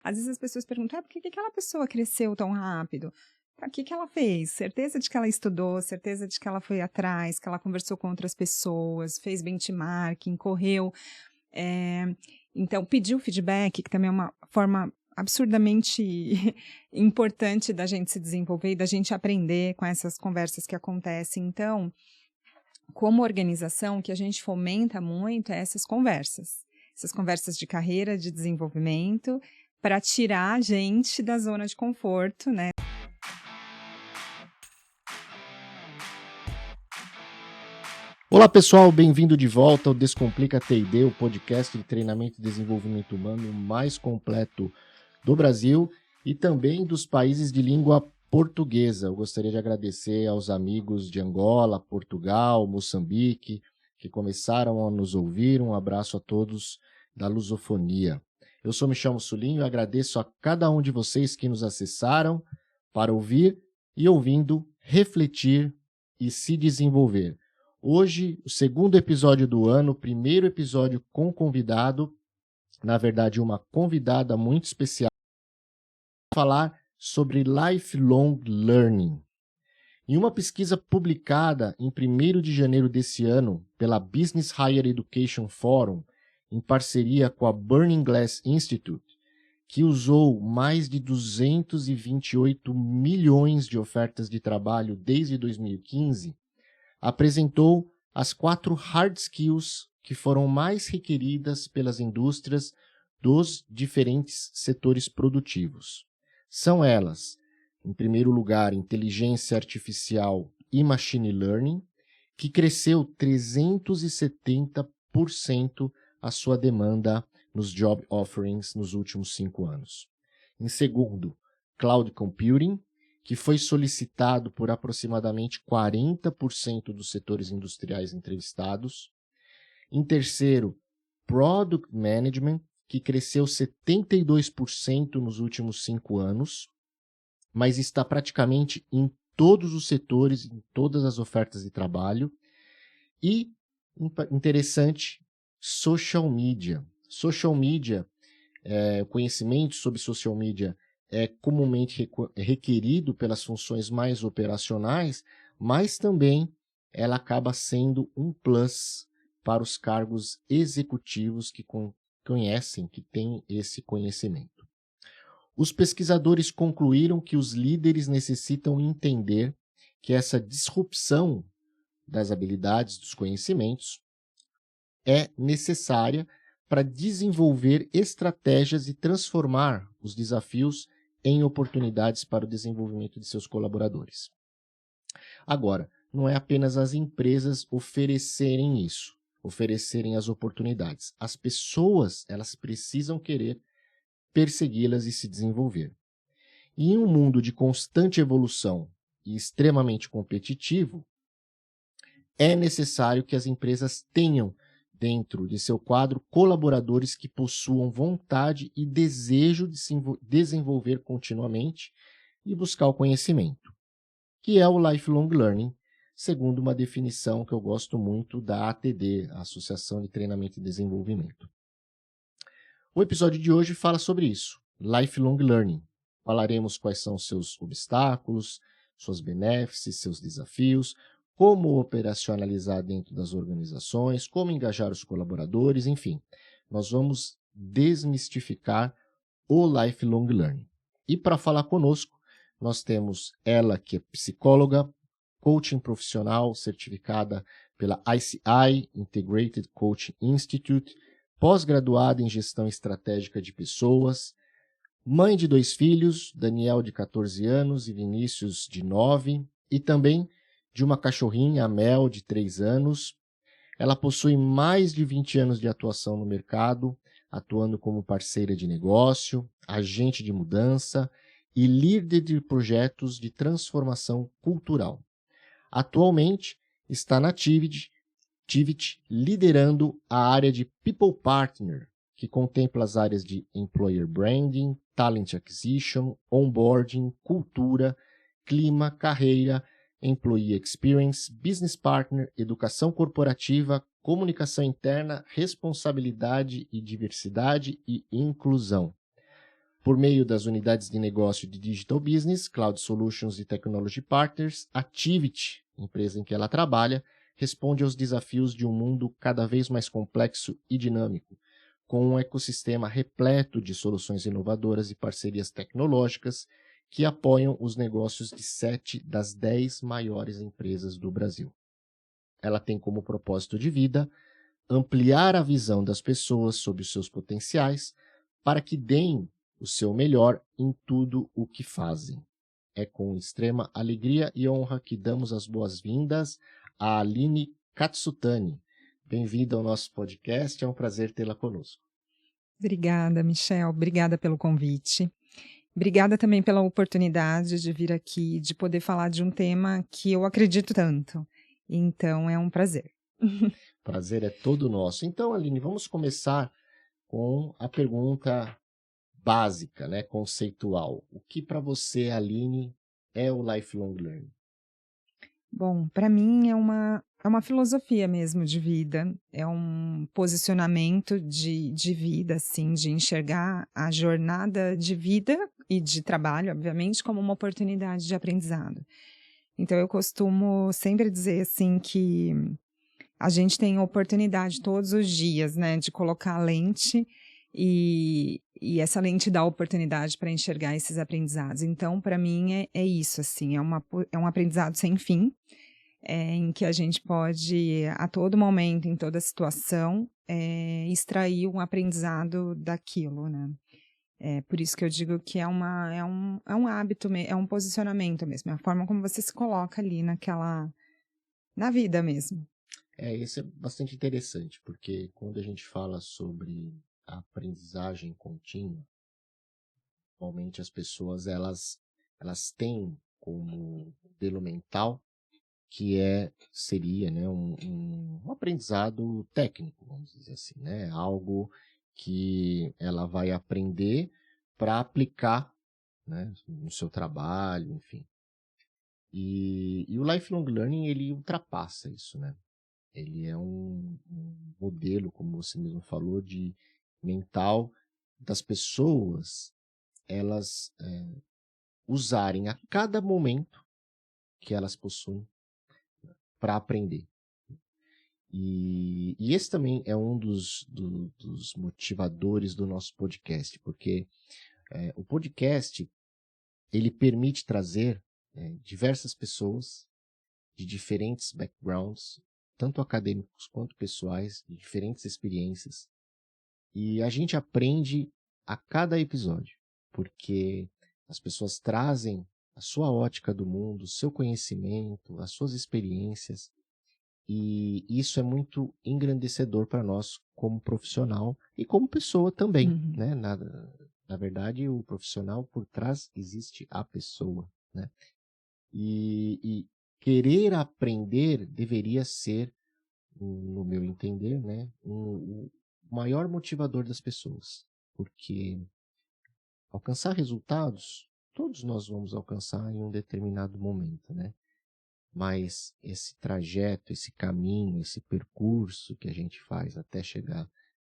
Às vezes as pessoas perguntam, por que aquela pessoa cresceu tão rápido? O que ela fez? Certeza de que ela estudou, certeza de que ela foi atrás, que ela conversou com outras pessoas, fez benchmarking, correu. Então, pediu feedback, que também é uma forma absurdamente importante da gente se desenvolver e da gente aprender com essas conversas que acontecem. Então, como organização, o que a gente fomenta muito é essas conversas de carreira, de desenvolvimento, para tirar a gente da zona de conforto, né? Olá pessoal, bem-vindo de volta ao Descomplica T&D, o podcast de treinamento e desenvolvimento humano mais completo do Brasil e também dos países de língua portuguesa. Eu gostaria de agradecer aos amigos de Angola, Portugal, Moçambique, que começaram a nos ouvir. Um abraço a todos da lusofonia. Eu sou Michel Mussulinho e agradeço a cada um de vocês que nos acessaram para ouvir e, ouvindo, refletir e se desenvolver. Hoje, o segundo episódio do ano, primeiro episódio com convidado, na verdade uma convidada muito especial, para falar sobre Lifelong Learning. Em uma pesquisa publicada em 1º de janeiro desse ano pela Business Higher Education Forum, em parceria com a Burning Glass Institute, que usou mais de 228 milhões de ofertas de trabalho desde 2015, apresentou as 4 hard skills que foram mais requeridas pelas indústrias dos diferentes setores produtivos. São elas, em primeiro lugar, inteligência artificial e machine learning, que cresceu 370% a sua demanda nos job offerings nos últimos 5 anos. Em segundo, cloud computing, que foi solicitado por aproximadamente 40% dos setores industriais entrevistados. Em terceiro, Product Management, que cresceu 72% nos últimos 5 anos, mas está praticamente em todos os setores, em todas as ofertas de trabalho. E, interessante, Social Media. Social Media, o conhecimento sobre Social Media é comumente requerido pelas funções mais operacionais, mas também ela acaba sendo um plus para os cargos executivos que conhecem, que têm esse conhecimento. Os pesquisadores concluíram que os líderes necessitam entender que essa disrupção das habilidades, dos conhecimentos, é necessária para desenvolver estratégias e transformar os desafios em oportunidades para o desenvolvimento de seus colaboradores. Agora, não é apenas as empresas oferecerem isso, oferecerem as oportunidades. As pessoas, elas precisam querer persegui-las e se desenvolver. E em um mundo de constante evolução e extremamente competitivo, é necessário que as empresas tenham dentro de seu quadro colaboradores que possuam vontade e desejo de se desenvolver continuamente e buscar o conhecimento, que é o Lifelong Learning, segundo uma definição que eu gosto muito da ATD, a Associação de Treinamento e Desenvolvimento. O episódio de hoje fala sobre isso, Lifelong Learning. Falaremos quais são seus obstáculos, suas benesses, seus desafios, como operacionalizar dentro das organizações, como engajar os colaboradores, enfim. Nós vamos desmistificar o Lifelong Learning. E para falar conosco, nós temos ela que é psicóloga, coaching profissional certificada pela ICI, Integrated Coaching Institute, pós-graduada em gestão estratégica de pessoas, mãe de 2 filhos, Daniel de 14 anos e Vinícius de 9, e também de uma cachorrinha, a Mel, de 3 anos. Ela possui mais de 20 anos de atuação no mercado, atuando como parceira de negócio, agente de mudança e líder de projetos de transformação cultural. Atualmente, está na Tivit, liderando a área de People Partner, que contempla as áreas de Employer Branding, Talent Acquisition, Onboarding, Cultura, Clima, Carreira, Employee Experience, Business Partner, Educação Corporativa, Comunicação Interna, Responsabilidade e Diversidade e Inclusão. Por meio das unidades de negócio de Digital Business, Cloud Solutions e Technology Partners, Activity, empresa em que ela trabalha, responde aos desafios de um mundo cada vez mais complexo e dinâmico, com um ecossistema repleto de soluções inovadoras e parcerias tecnológicas que apoiam os negócios de 7 das 10 maiores empresas do Brasil. Ela tem como propósito de vida ampliar a visão das pessoas sobre os seus potenciais para que deem o seu melhor em tudo o que fazem. É com extrema alegria e honra que damos as boas-vindas a Aline Katsutani. Bem-vinda ao nosso podcast, é um prazer tê-la conosco. Obrigada, Michel. Obrigada pelo convite. Obrigada também pela oportunidade de vir aqui, de poder falar de um tema que eu acredito tanto. Então, é um prazer. Prazer é todo nosso. Então, Aline, vamos começar com a pergunta básica, né, conceitual. O que para você, Aline, é o lifelong learning? Bom, para mim é uma filosofia mesmo de vida, é um posicionamento de vida, assim, de enxergar a jornada de vida e de trabalho, obviamente, como uma oportunidade de aprendizado. Então eu costumo sempre dizer, assim, que a gente tem oportunidade todos os dias, né, de colocar a lente e essa lente dá oportunidade para enxergar esses aprendizados. Então, para mim, é isso, assim, é um aprendizado sem fim, em que a gente pode, a todo momento, em toda situação, extrair um aprendizado daquilo, né. É por isso que eu digo que é um hábito, é um posicionamento mesmo, é a forma como você se coloca ali na vida mesmo. Isso é bastante interessante, porque quando a gente fala sobre a aprendizagem contínua, normalmente as pessoas elas têm como modelo mental que seria, né, um aprendizado técnico, vamos dizer assim, né, algo que ela vai aprender para aplicar, né, no seu trabalho, enfim. E o lifelong learning ele ultrapassa isso, né? Ele é um modelo, como você mesmo falou, de mental das pessoas elas usarem a cada momento que elas possuem para aprender. E esse também é um dos motivadores do nosso podcast, porque o podcast ele permite trazer diversas pessoas de diferentes backgrounds, tanto acadêmicos quanto pessoais, de diferentes experiências. E a gente aprende a cada episódio, porque as pessoas trazem a sua ótica do mundo, o seu conhecimento, as suas experiências, e isso é muito engrandecedor para nós como profissional e como pessoa também, Uhum. né? Na verdade, o profissional por trás existe a pessoa, né? E querer aprender deveria ser, no meu entender, né, o maior motivador das pessoas, porque alcançar resultados, todos nós vamos alcançar em um determinado momento, né? Mas esse trajeto, esse caminho, esse percurso que a gente faz até chegar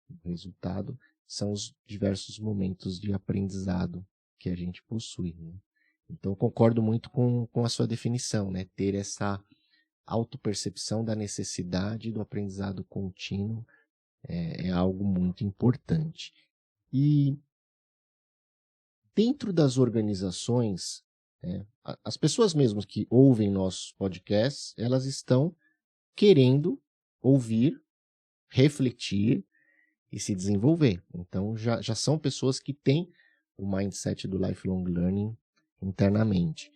no resultado, são os diversos momentos de aprendizado que a gente possui, né? Então, concordo muito com a sua definição, né? Ter essa autopercepção da necessidade do aprendizado contínuo é algo muito importante. E dentro das organizações, as pessoas mesmo que ouvem nossos podcasts, elas estão querendo ouvir, refletir e se desenvolver. Então, já são pessoas que têm o mindset do lifelong learning internamente.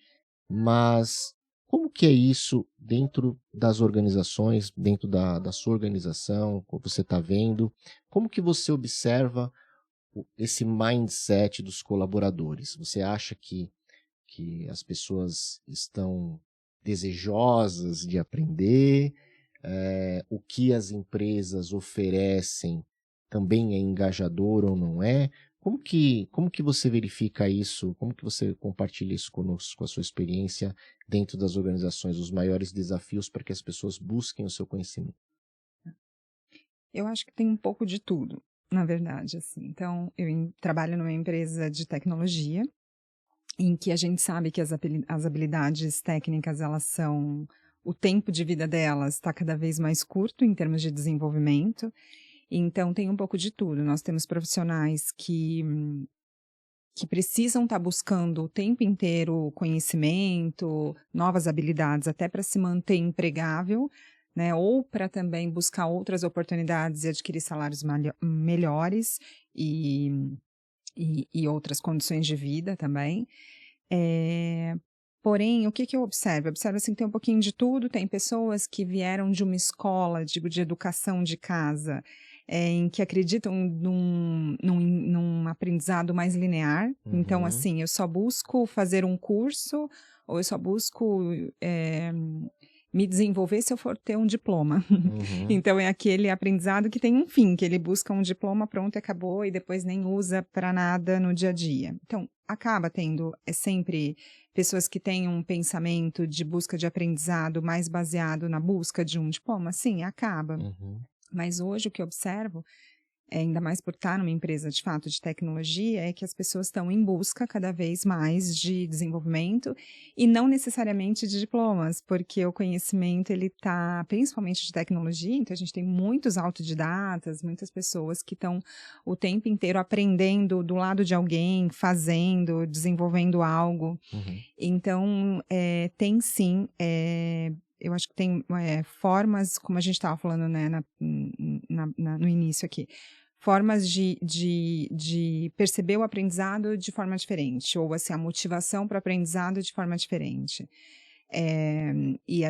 Mas como que é isso dentro das organizações, dentro da sua organização, como você está vendo? Como que você observa esse mindset dos colaboradores? Você acha que as pessoas estão desejosas de aprender? O que as empresas oferecem também é engajador ou não é? Como que você verifica isso? Como que você compartilha isso conosco, a sua experiência dentro das organizações, os maiores desafios para que as pessoas busquem o seu conhecimento? Eu acho que tem um pouco de tudo. na verdade, assim. Então, trabalho numa empresa de tecnologia, em que a gente sabe que as habilidades técnicas, elas são o tempo de vida delas está cada vez mais curto em termos de desenvolvimento, então tem um pouco de tudo. Nós temos profissionais que precisam estar buscando o tempo inteiro conhecimento, novas habilidades, até para se manter empregável, né? Ou para também buscar outras oportunidades e adquirir salários melhores e, e outras condições de vida também. Porém, o que eu observo? Eu observo assim, tem um pouquinho de tudo, tem pessoas que vieram de uma escola, digo, de educação de casa, em que acreditam num aprendizado mais linear. Então, Uhum, assim, eu só busco fazer um curso, ou eu só busco me desenvolver se eu for ter um diploma. uhum, Então, é aquele aprendizado que tem um fim, que ele busca um diploma, pronto, acabou, e depois nem usa para nada no dia a dia. Então, acaba tendo, sempre pessoas que têm um pensamento de busca de aprendizado mais baseado na busca de um diploma? Sim, acaba. uhum. Mas hoje o que eu observo, ainda mais por estar numa empresa de fato de tecnologia, é que as pessoas estão em busca cada vez mais de desenvolvimento e não necessariamente de diplomas, porque o conhecimento ele está, principalmente de tecnologia, então a gente tem muitos autodidatas, muitas pessoas que estão o tempo inteiro aprendendo do lado de alguém, fazendo, desenvolvendo algo. Uhum. Então, tem sim, eu acho que tem formas, como a gente estava falando, né, no início aqui, formas de perceber o aprendizado de forma diferente, ou assim, a motivação para o aprendizado de forma diferente. E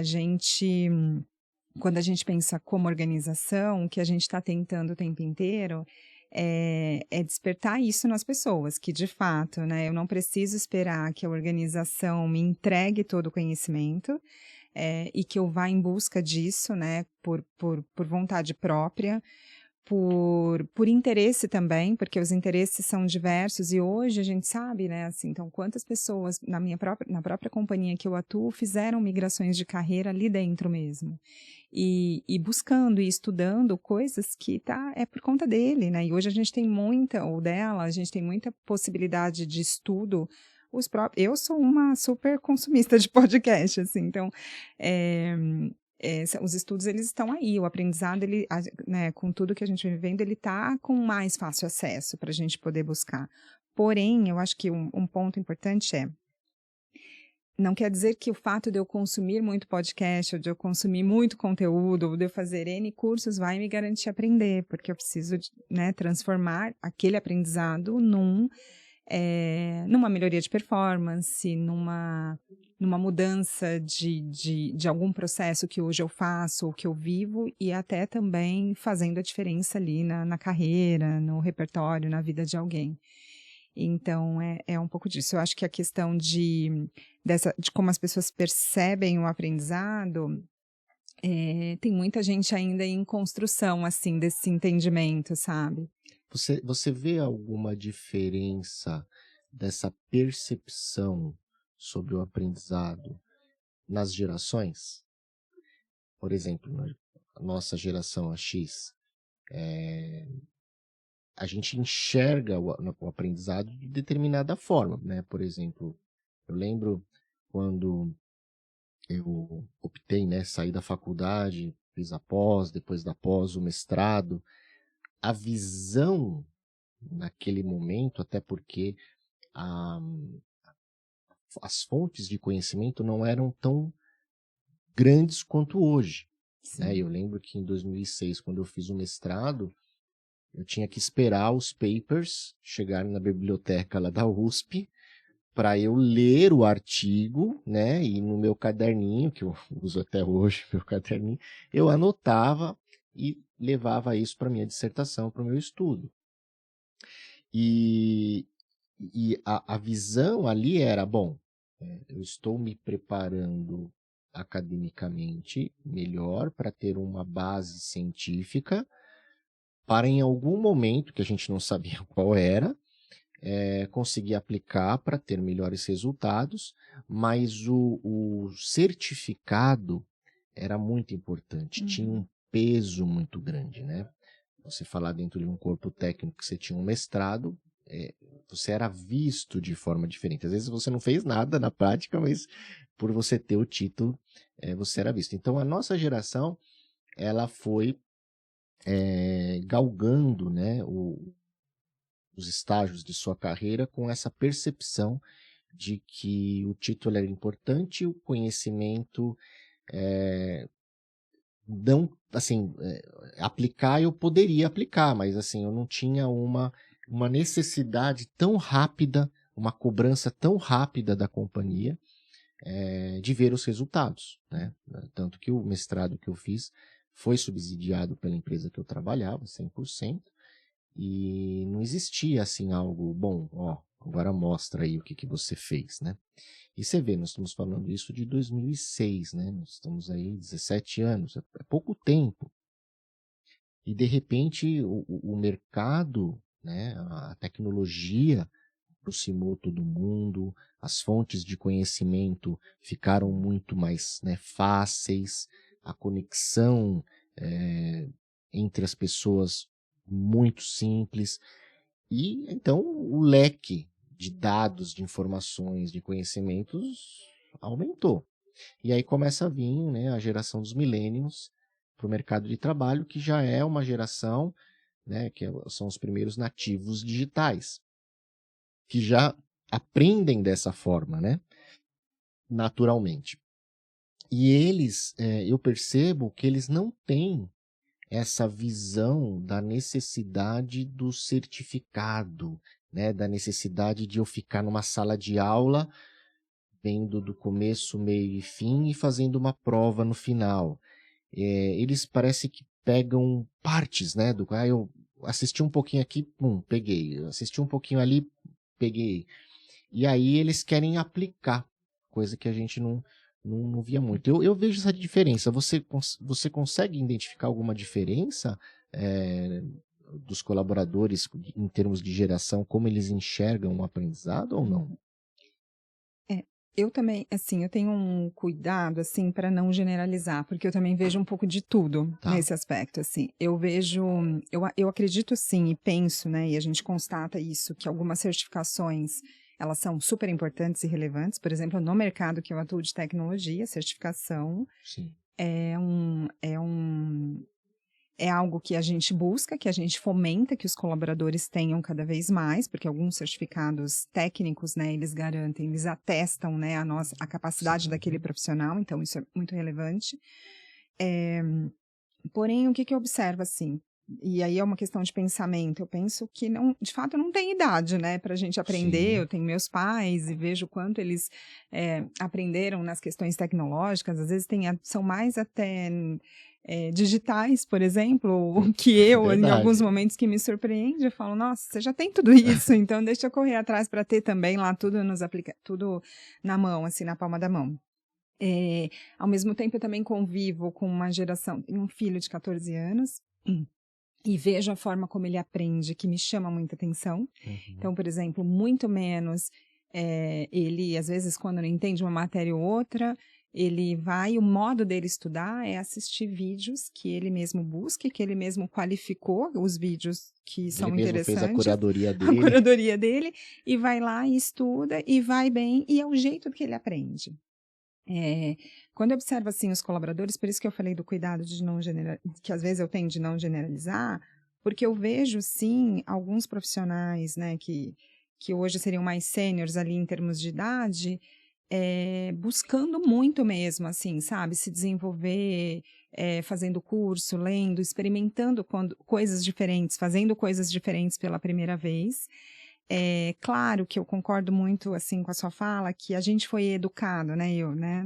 quando a gente pensa como organização, o que a gente está tentando o tempo inteiro é despertar isso nas pessoas, que de fato, né, eu não preciso esperar que a organização me entregue todo o conhecimento, e que eu vá em busca disso, né, por vontade própria, por interesse também, porque os interesses são diversos e hoje a gente sabe, né, assim, então quantas pessoas na própria companhia que eu atuo fizeram migrações de carreira ali dentro mesmo. E buscando e estudando coisas que é por conta dele, né? E hoje a gente tem muita, ou dela, a gente tem muita possibilidade de estudo. Eu sou uma super consumista de podcast, assim, então os estudos eles estão aí, o aprendizado né, com tudo que a gente vem vivendo, ele está com mais fácil acesso para a gente poder buscar. Porém, eu acho que um ponto importante não quer dizer que o fato de eu consumir muito podcast, ou de eu consumir muito conteúdo, ou de eu fazer N cursos, vai me garantir aprender, porque eu preciso, né, transformar aquele aprendizado numa melhoria de performance, numa mudança de algum processo que hoje eu faço ou que eu vivo, e até também fazendo a diferença ali na carreira, no repertório, na vida de alguém. Então, é um pouco disso. Eu acho que a questão de como as pessoas percebem o aprendizado, tem muita gente ainda em construção, assim, desse entendimento, sabe? Você vê alguma diferença dessa percepção sobre o aprendizado nas gerações? Por exemplo, a nossa geração, a X, a gente enxerga o aprendizado de determinada forma, né? Por exemplo, eu lembro quando eu optei, né, sair da faculdade, fiz a pós, depois da pós o mestrado, a visão naquele momento, até porque a, as fontes de conhecimento não eram tão grandes quanto hoje, né? Eu Sim. lembro que em 2006, quando eu fiz o mestrado, eu tinha que esperar os papers chegarem na biblioteca lá da USP para eu ler o artigo, né? E no meu caderninho, que eu uso até hoje, meu caderninho, eu anotava e levava isso para minha dissertação, para o meu estudo. E, a visão ali era, bom, eu estou me preparando academicamente melhor para ter uma base científica para em algum momento, que a gente não sabia qual era, conseguir aplicar para ter melhores resultados, mas o certificado era muito importante, tinha Uhum. um peso muito grande, né? você falar dentro de um corpo técnico que você tinha um mestrado, você era visto de forma diferente. Às vezes você não fez nada na prática, mas por você ter o título, você era visto. Então, a nossa geração, ela foi galgando, né, os estágios de sua carreira com essa percepção de que o título era importante, o conhecimento não, assim, aplicar eu poderia aplicar, mas assim, eu não tinha uma necessidade tão rápida, uma cobrança tão rápida da companhia de ver os resultados, né? Tanto que o mestrado que eu fiz foi subsidiado pela empresa que eu trabalhava, 100%, e não existia assim algo, bom, ó, agora mostra aí o que você fez, né? E você vê, nós estamos falando isso de 2006, né? Nós estamos aí 17 anos, é pouco tempo. E, de repente, o mercado, né, a tecnologia aproximou todo mundo, as fontes de conhecimento ficaram muito mais, né, fáceis, a conexão entre as pessoas muito simples. E, então, o leque de dados, de informações, de conhecimentos aumentou. E aí começa a vir, né, a geração dos millennials para o mercado de trabalho, que já é uma geração, né, que são os primeiros nativos digitais, que já aprendem dessa forma, né, naturalmente. E eles, eu percebo que eles não têm essa visão da necessidade do certificado, né, da necessidade de eu ficar numa sala de aula, vendo do começo, meio e fim e fazendo uma prova no final. Eles parece que pegam partes, né, eu assisti um pouquinho aqui, peguei, eu assisti um pouquinho ali, peguei. E aí eles querem aplicar, coisa que a gente não via muito. Eu vejo essa diferença. Você consegue identificar alguma diferença dos colaboradores em termos de geração, como eles enxergam o aprendizado ou não? Eu também, assim, eu tenho um cuidado, assim, para não generalizar, porque eu também vejo um pouco de tudo Tá. nesse aspecto, assim. Eu acredito sim e penso, né, e a gente constata isso, que algumas certificações, elas são super importantes e relevantes. Por exemplo, no mercado que eu atuo de tecnologia, certificação Sim. é algo que a gente busca, que a gente fomenta que os colaboradores tenham cada vez mais, porque alguns certificados técnicos, né, eles garantem, eles atestam, né, a capacidade daquele profissional, então isso é muito relevante. Porém, o que eu observo, assim, e aí é uma questão de pensamento, eu penso que não, de fato não tem idade, né, para a gente aprender. Sim. Eu tenho meus pais e vejo o quanto eles aprenderam nas questões tecnológicas, às vezes são mais até digitais, por exemplo, que eu, em alguns Verdade. momentos que me surpreende, eu falo, nossa, você já tem tudo isso, então deixa eu correr atrás para ter também lá tudo tudo na mão, assim, na palma da mão. Ao mesmo tempo, eu também convivo com uma geração, tenho um filho de 14 anos, e vejo a forma como ele aprende, que me chama muita atenção. Uhum. Então, por exemplo, muito menos, ele, às vezes, quando não entende uma matéria ou outra, ele vai, o modo dele estudar é assistir vídeos que ele mesmo busca, que ele mesmo qualificou, os vídeos que são Ele mesmo fez a interessantes, curadoria a dele. curadoria dele, e vai lá e estuda, e vai bem, e é o jeito que ele aprende. Quando eu observo, assim, os colaboradores, por isso que eu falei do cuidado de não que às vezes eu tenho de não generalizar, porque eu vejo, sim, alguns profissionais, né, que hoje seriam mais sêniores ali em termos de idade, buscando muito mesmo, assim, sabe, se desenvolver, fazendo curso, lendo, experimentando coisas diferentes, fazendo coisas diferentes pela primeira vez. Claro que eu concordo muito, assim, com a sua fala, que a gente foi educado, né,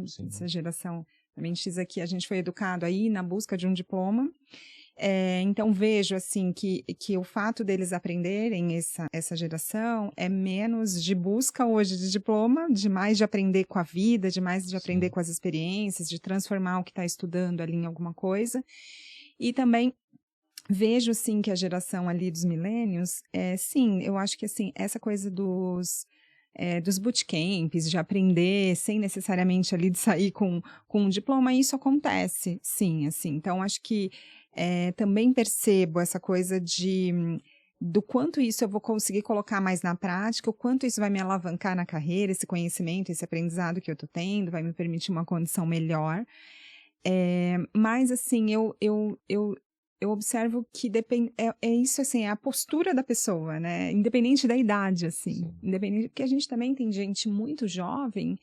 Sim. essa geração também X aqui, a gente foi educado aí na busca de um diploma. Então vejo, assim, que o fato deles aprenderem essa geração é menos de busca hoje de diploma, de mais de aprender com a vida, de mais de aprender Sim. com as experiências, de transformar o que está estudando ali em alguma coisa. E também vejo, sim, que a geração ali dos millennials, sim, eu acho que, assim, essa coisa dos bootcamps, de aprender sem necessariamente ali de sair com um diploma, isso acontece, sim, assim. Então, acho que Também percebo essa coisa do quanto isso eu vou conseguir colocar mais na prática, o quanto isso vai me alavancar na carreira, esse conhecimento, esse aprendizado que eu estou tendo, vai me permitir uma condição melhor. Mas, assim, eu observo que é isso, assim, é a postura da pessoa, né? Independente da idade, assim. Sim. Independente, porque a gente também tem gente muito jovem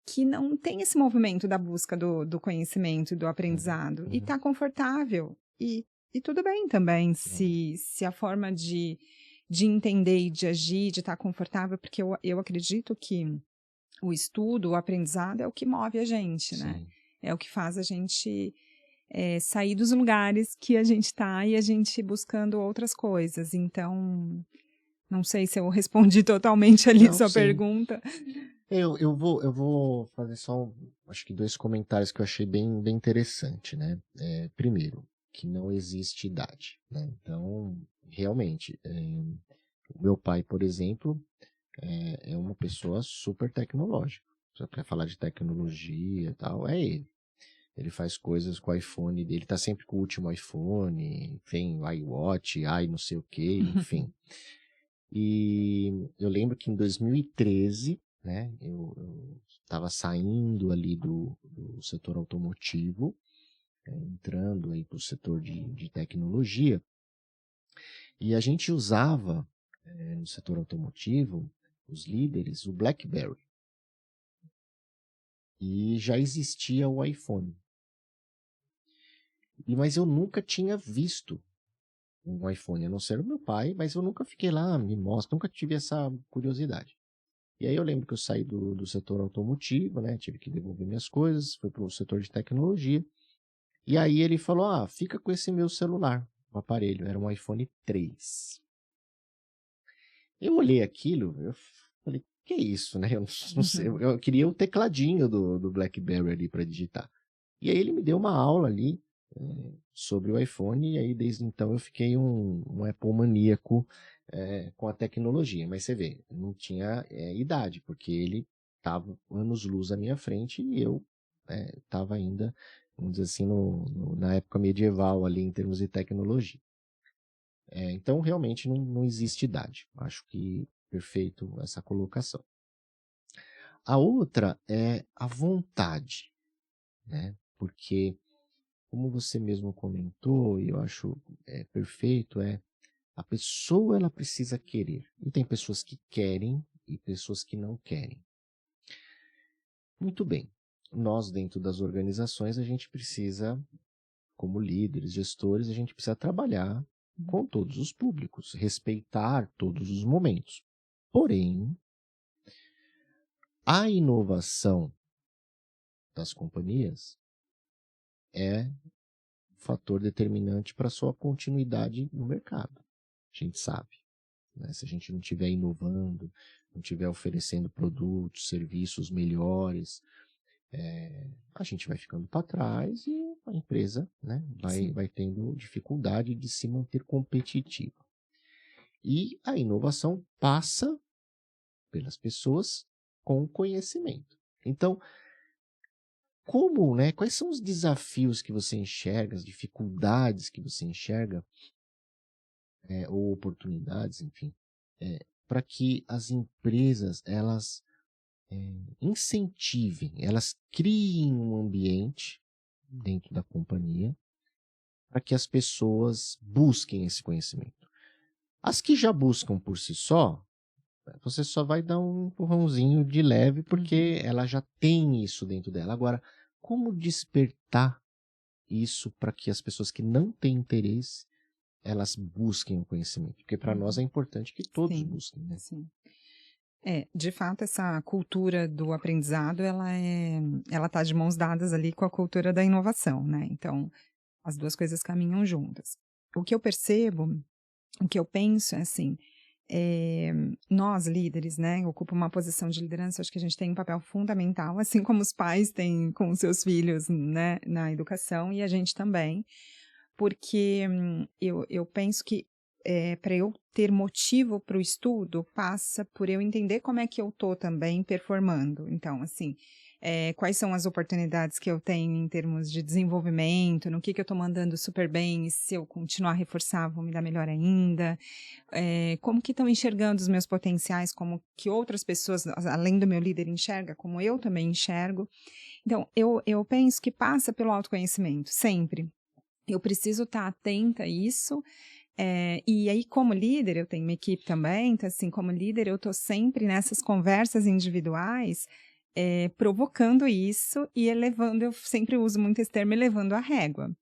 que não tem esse movimento da busca do conhecimento e do aprendizado, e está confortável. E tudo bem também, se a forma de entender e de agir, de estar confortável, porque eu acredito que o estudo, o aprendizado é o que move a gente, né? Sim. É o que faz a gente sair dos lugares que a gente está e a gente buscando outras coisas. Então, não sei se eu respondi totalmente ali Não, sua sim. pergunta. Eu vou fazer só, acho que 2 comentários que eu achei bem, bem interessante, né? Primeiro, que não existe idade, né? Então, realmente, o meu pai, por exemplo, é uma pessoa super tecnológica. Se você quer falar de tecnologia e tal, é ele. Ele faz coisas com o iPhone dele, tá sempre com o último iPhone, tem o iWatch, não sei o que, enfim. E eu lembro que em 2013, né, eu estava saindo ali do setor automotivo, entrando aí para o setor de tecnologia, e a gente usava no setor automotivo, os líderes, o BlackBerry. E já existia o iPhone. Mas eu nunca tinha visto um iPhone, a não ser o meu pai, mas eu nunca fiquei lá, me mostra, nunca tive essa curiosidade. E aí eu lembro que eu saí do setor automotivo, né? Tive que devolver minhas coisas, fui para o setor de tecnologia. E aí ele falou, fica com esse meu celular, o aparelho, era um iPhone 3. Eu olhei aquilo, eu falei, que é isso, né? Eu não sei, eu queria o tecladinho do BlackBerry ali para digitar. E aí ele me deu uma aula ali sobre o iPhone, e aí desde então eu fiquei um Apple maníaco com a tecnologia. Mas você vê, eu não tinha idade, porque ele estava anos-luz à minha frente e eu estava ainda, vamos dizer assim, na época medieval ali em termos de tecnologia. Então realmente não existe idade. Acho que perfeito essa colocação. A outra é a vontade, né? Porque como você mesmo comentou, e eu acho perfeito, a pessoa ela precisa querer. E tem pessoas que querem e pessoas que não querem. Muito bem. Nós, dentro das organizações, a gente precisa, como líderes, gestores, a gente precisa trabalhar com todos os públicos, respeitar todos os momentos. Porém, a inovação das companhias é fator determinante para a sua continuidade no mercado. A gente sabe, né? Se a gente não estiver inovando, não estiver oferecendo produtos, serviços melhores, a gente vai ficando para trás e a empresa, né, vai tendo dificuldade de se manter competitiva. E a inovação passa pelas pessoas com conhecimento. Então, quais são os desafios que você enxerga, as dificuldades que você enxerga, ou oportunidades, enfim, para que as empresas elas incentivem, elas criem um ambiente dentro da companhia para que as pessoas busquem esse conhecimento. As que já buscam por si só, você só vai dar um empurrãozinho de leve porque ela já tem isso dentro dela. Agora, como despertar isso para que as pessoas que não têm interesse, elas busquem o conhecimento? Porque para nós é importante que todos busquem, né? Sim. De fato, essa cultura do aprendizado, ela tá de mãos dadas ali com a cultura da inovação, né? Então, as duas coisas caminham juntas. O que eu percebo, o que eu penso é assim, nós líderes, né, ocupam uma posição de liderança, acho que a gente tem um papel fundamental, assim como os pais têm com os seus filhos, né, na educação, e a gente também, porque eu penso que para eu ter motivo para o estudo, passa por eu entender como é que eu estou também performando. Então, assim, quais são as oportunidades que eu tenho em termos de desenvolvimento, no que eu estou mandando super bem, e se eu continuar a reforçar, vou me dar melhor ainda. Como que estão enxergando os meus potenciais, como que outras pessoas, além do meu líder, enxerga, como eu também enxergo. Então, eu penso que passa pelo autoconhecimento, sempre. Eu preciso estar atenta a isso. E aí, como líder, eu tenho uma equipe também, então, assim, como líder, eu estou sempre nessas conversas individuais, provocando isso e elevando, eu sempre uso muito esse termo, elevando a régua.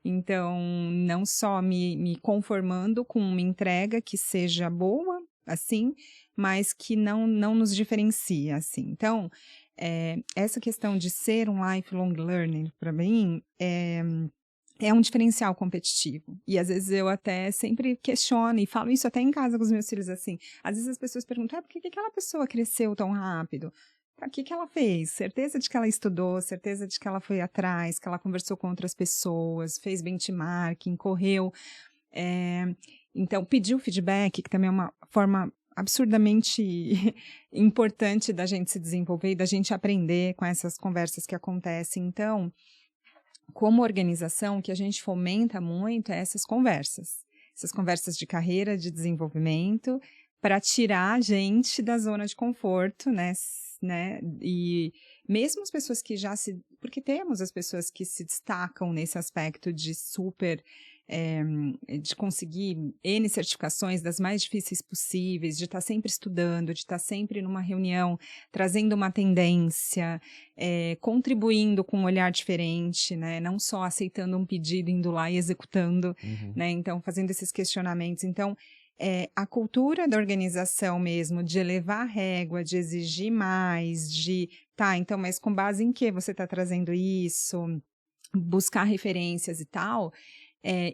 Então, não só me conformando com uma entrega que seja boa, assim, mas que não nos diferencia, assim. Então, essa questão de ser um lifelong learner, para mim, é um diferencial competitivo. E às vezes eu até sempre questiono e falo isso até em casa com os meus filhos, assim. Às vezes as pessoas perguntam, por que aquela pessoa cresceu tão rápido? O que ela fez? Certeza de que ela estudou, certeza de que ela foi atrás, que ela conversou com outras pessoas, fez benchmarking, correu. Então, pediu feedback, que também é uma forma absurdamente importante da gente se desenvolver e da gente aprender com essas conversas que acontecem. Então, como organização, o que a gente fomenta muito é essas conversas de carreira, de desenvolvimento, para tirar a gente da zona de conforto, né? E mesmo as pessoas que porque temos as pessoas que se destacam nesse aspecto de de conseguir N certificações das mais difíceis possíveis, de estar sempre estudando, de estar sempre numa reunião, trazendo uma tendência, contribuindo com um olhar diferente, né? Não só aceitando um pedido, indo lá e executando, né? Então, fazendo esses questionamentos. Então, a cultura da organização mesmo, de elevar a régua, de exigir mais, então, mas com base em que você está trazendo isso? Buscar referências e tal,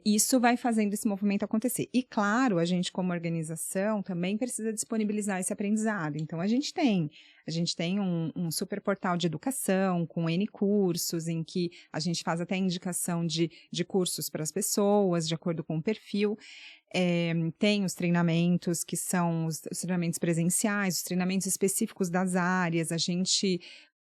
isso vai fazendo esse movimento acontecer. E, claro, a gente, como organização, também precisa disponibilizar esse aprendizado. Então, a gente tem um super portal de educação, com N cursos, em que a gente faz até indicação de cursos para as pessoas, de acordo com o perfil. Tem os treinamentos, que são os treinamentos presenciais, os treinamentos específicos das áreas, a gente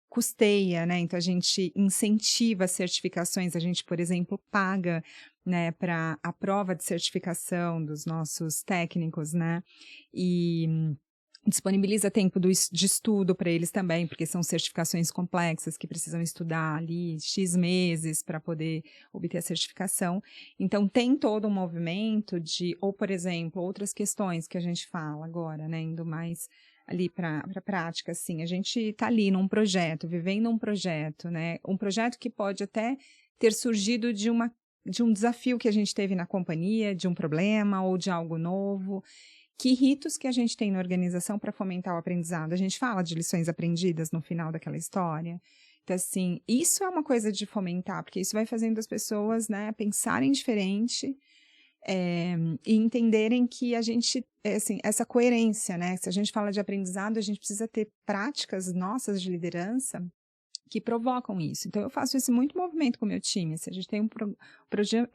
custeia, né? Então, a gente incentiva certificações, a gente, por exemplo, paga, né, para a prova de certificação dos nossos técnicos, né? E disponibiliza tempo de estudo para eles também, porque são certificações complexas que precisam estudar ali X meses para poder obter a certificação. Então, tem todo um movimento ou, por exemplo, outras questões que a gente fala agora, né, indo mais ali para a prática, assim, a gente está ali num projeto, vivendo um projeto, né, um projeto que pode até ter surgido de um desafio que a gente teve na companhia, de um problema ou de algo novo. Que ritos que a gente tem na organização para fomentar o aprendizado? A gente fala de lições aprendidas no final daquela história. Então, assim, isso é uma coisa de fomentar, porque isso vai fazendo as pessoas, né, pensarem diferente, e entenderem que a gente, assim, essa coerência, né? Se a gente fala de aprendizado, a gente precisa ter práticas nossas de liderança que provocam isso. Então, eu faço esse muito movimento com o meu time. Se a gente tem um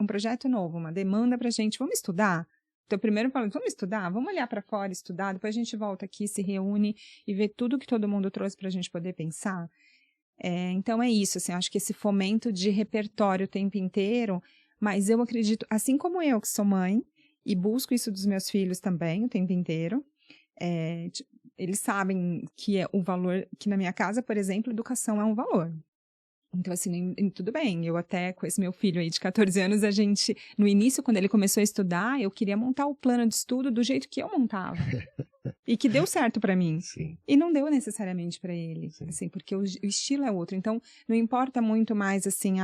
projeto novo, uma demanda para a gente, vamos estudar? Então, primeiro eu falo, vamos estudar? Vamos olhar para fora, estudar, depois a gente volta aqui, se reúne e vê tudo que todo mundo trouxe para a gente poder pensar. Então, é isso, assim, acho que esse fomento de repertório o tempo inteiro, mas eu acredito, assim como eu, que sou mãe, e busco isso dos meus filhos também o tempo inteiro, eles sabem que o valor, que na minha casa, por exemplo, educação é um valor. Então, assim, tudo bem, eu até com esse meu filho aí de 14 anos, no início, quando ele começou a estudar, eu queria montar o plano de estudo do jeito que eu montava. E que deu certo para mim. Sim. E não deu necessariamente para ele, Sim. assim, porque o estilo é outro. Então, não importa muito mais, assim,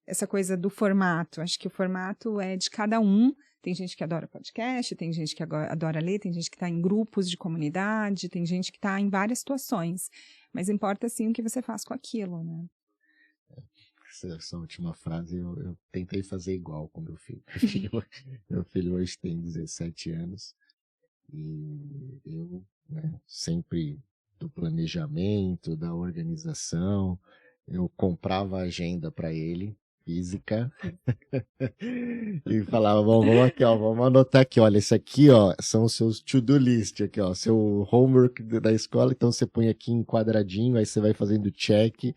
essa coisa do formato. Acho que o formato é de cada um. Tem gente que adora podcast, tem gente que adora ler, tem gente que está em grupos de comunidade, tem gente que está em várias situações. Mas importa, sim, o que você faz com aquilo, né? Essa última frase eu tentei fazer igual com meu filho. Meu filho hoje tem 17 anos e eu, né, sempre do planejamento, da organização, eu comprava a agenda para ele física. E falava, bom, vamos aqui, ó, vamos anotar aqui, olha, esse aqui, ó, são os seus to-do list aqui, ó, seu homework da escola, então você põe aqui em quadradinho, aí você vai fazendo check,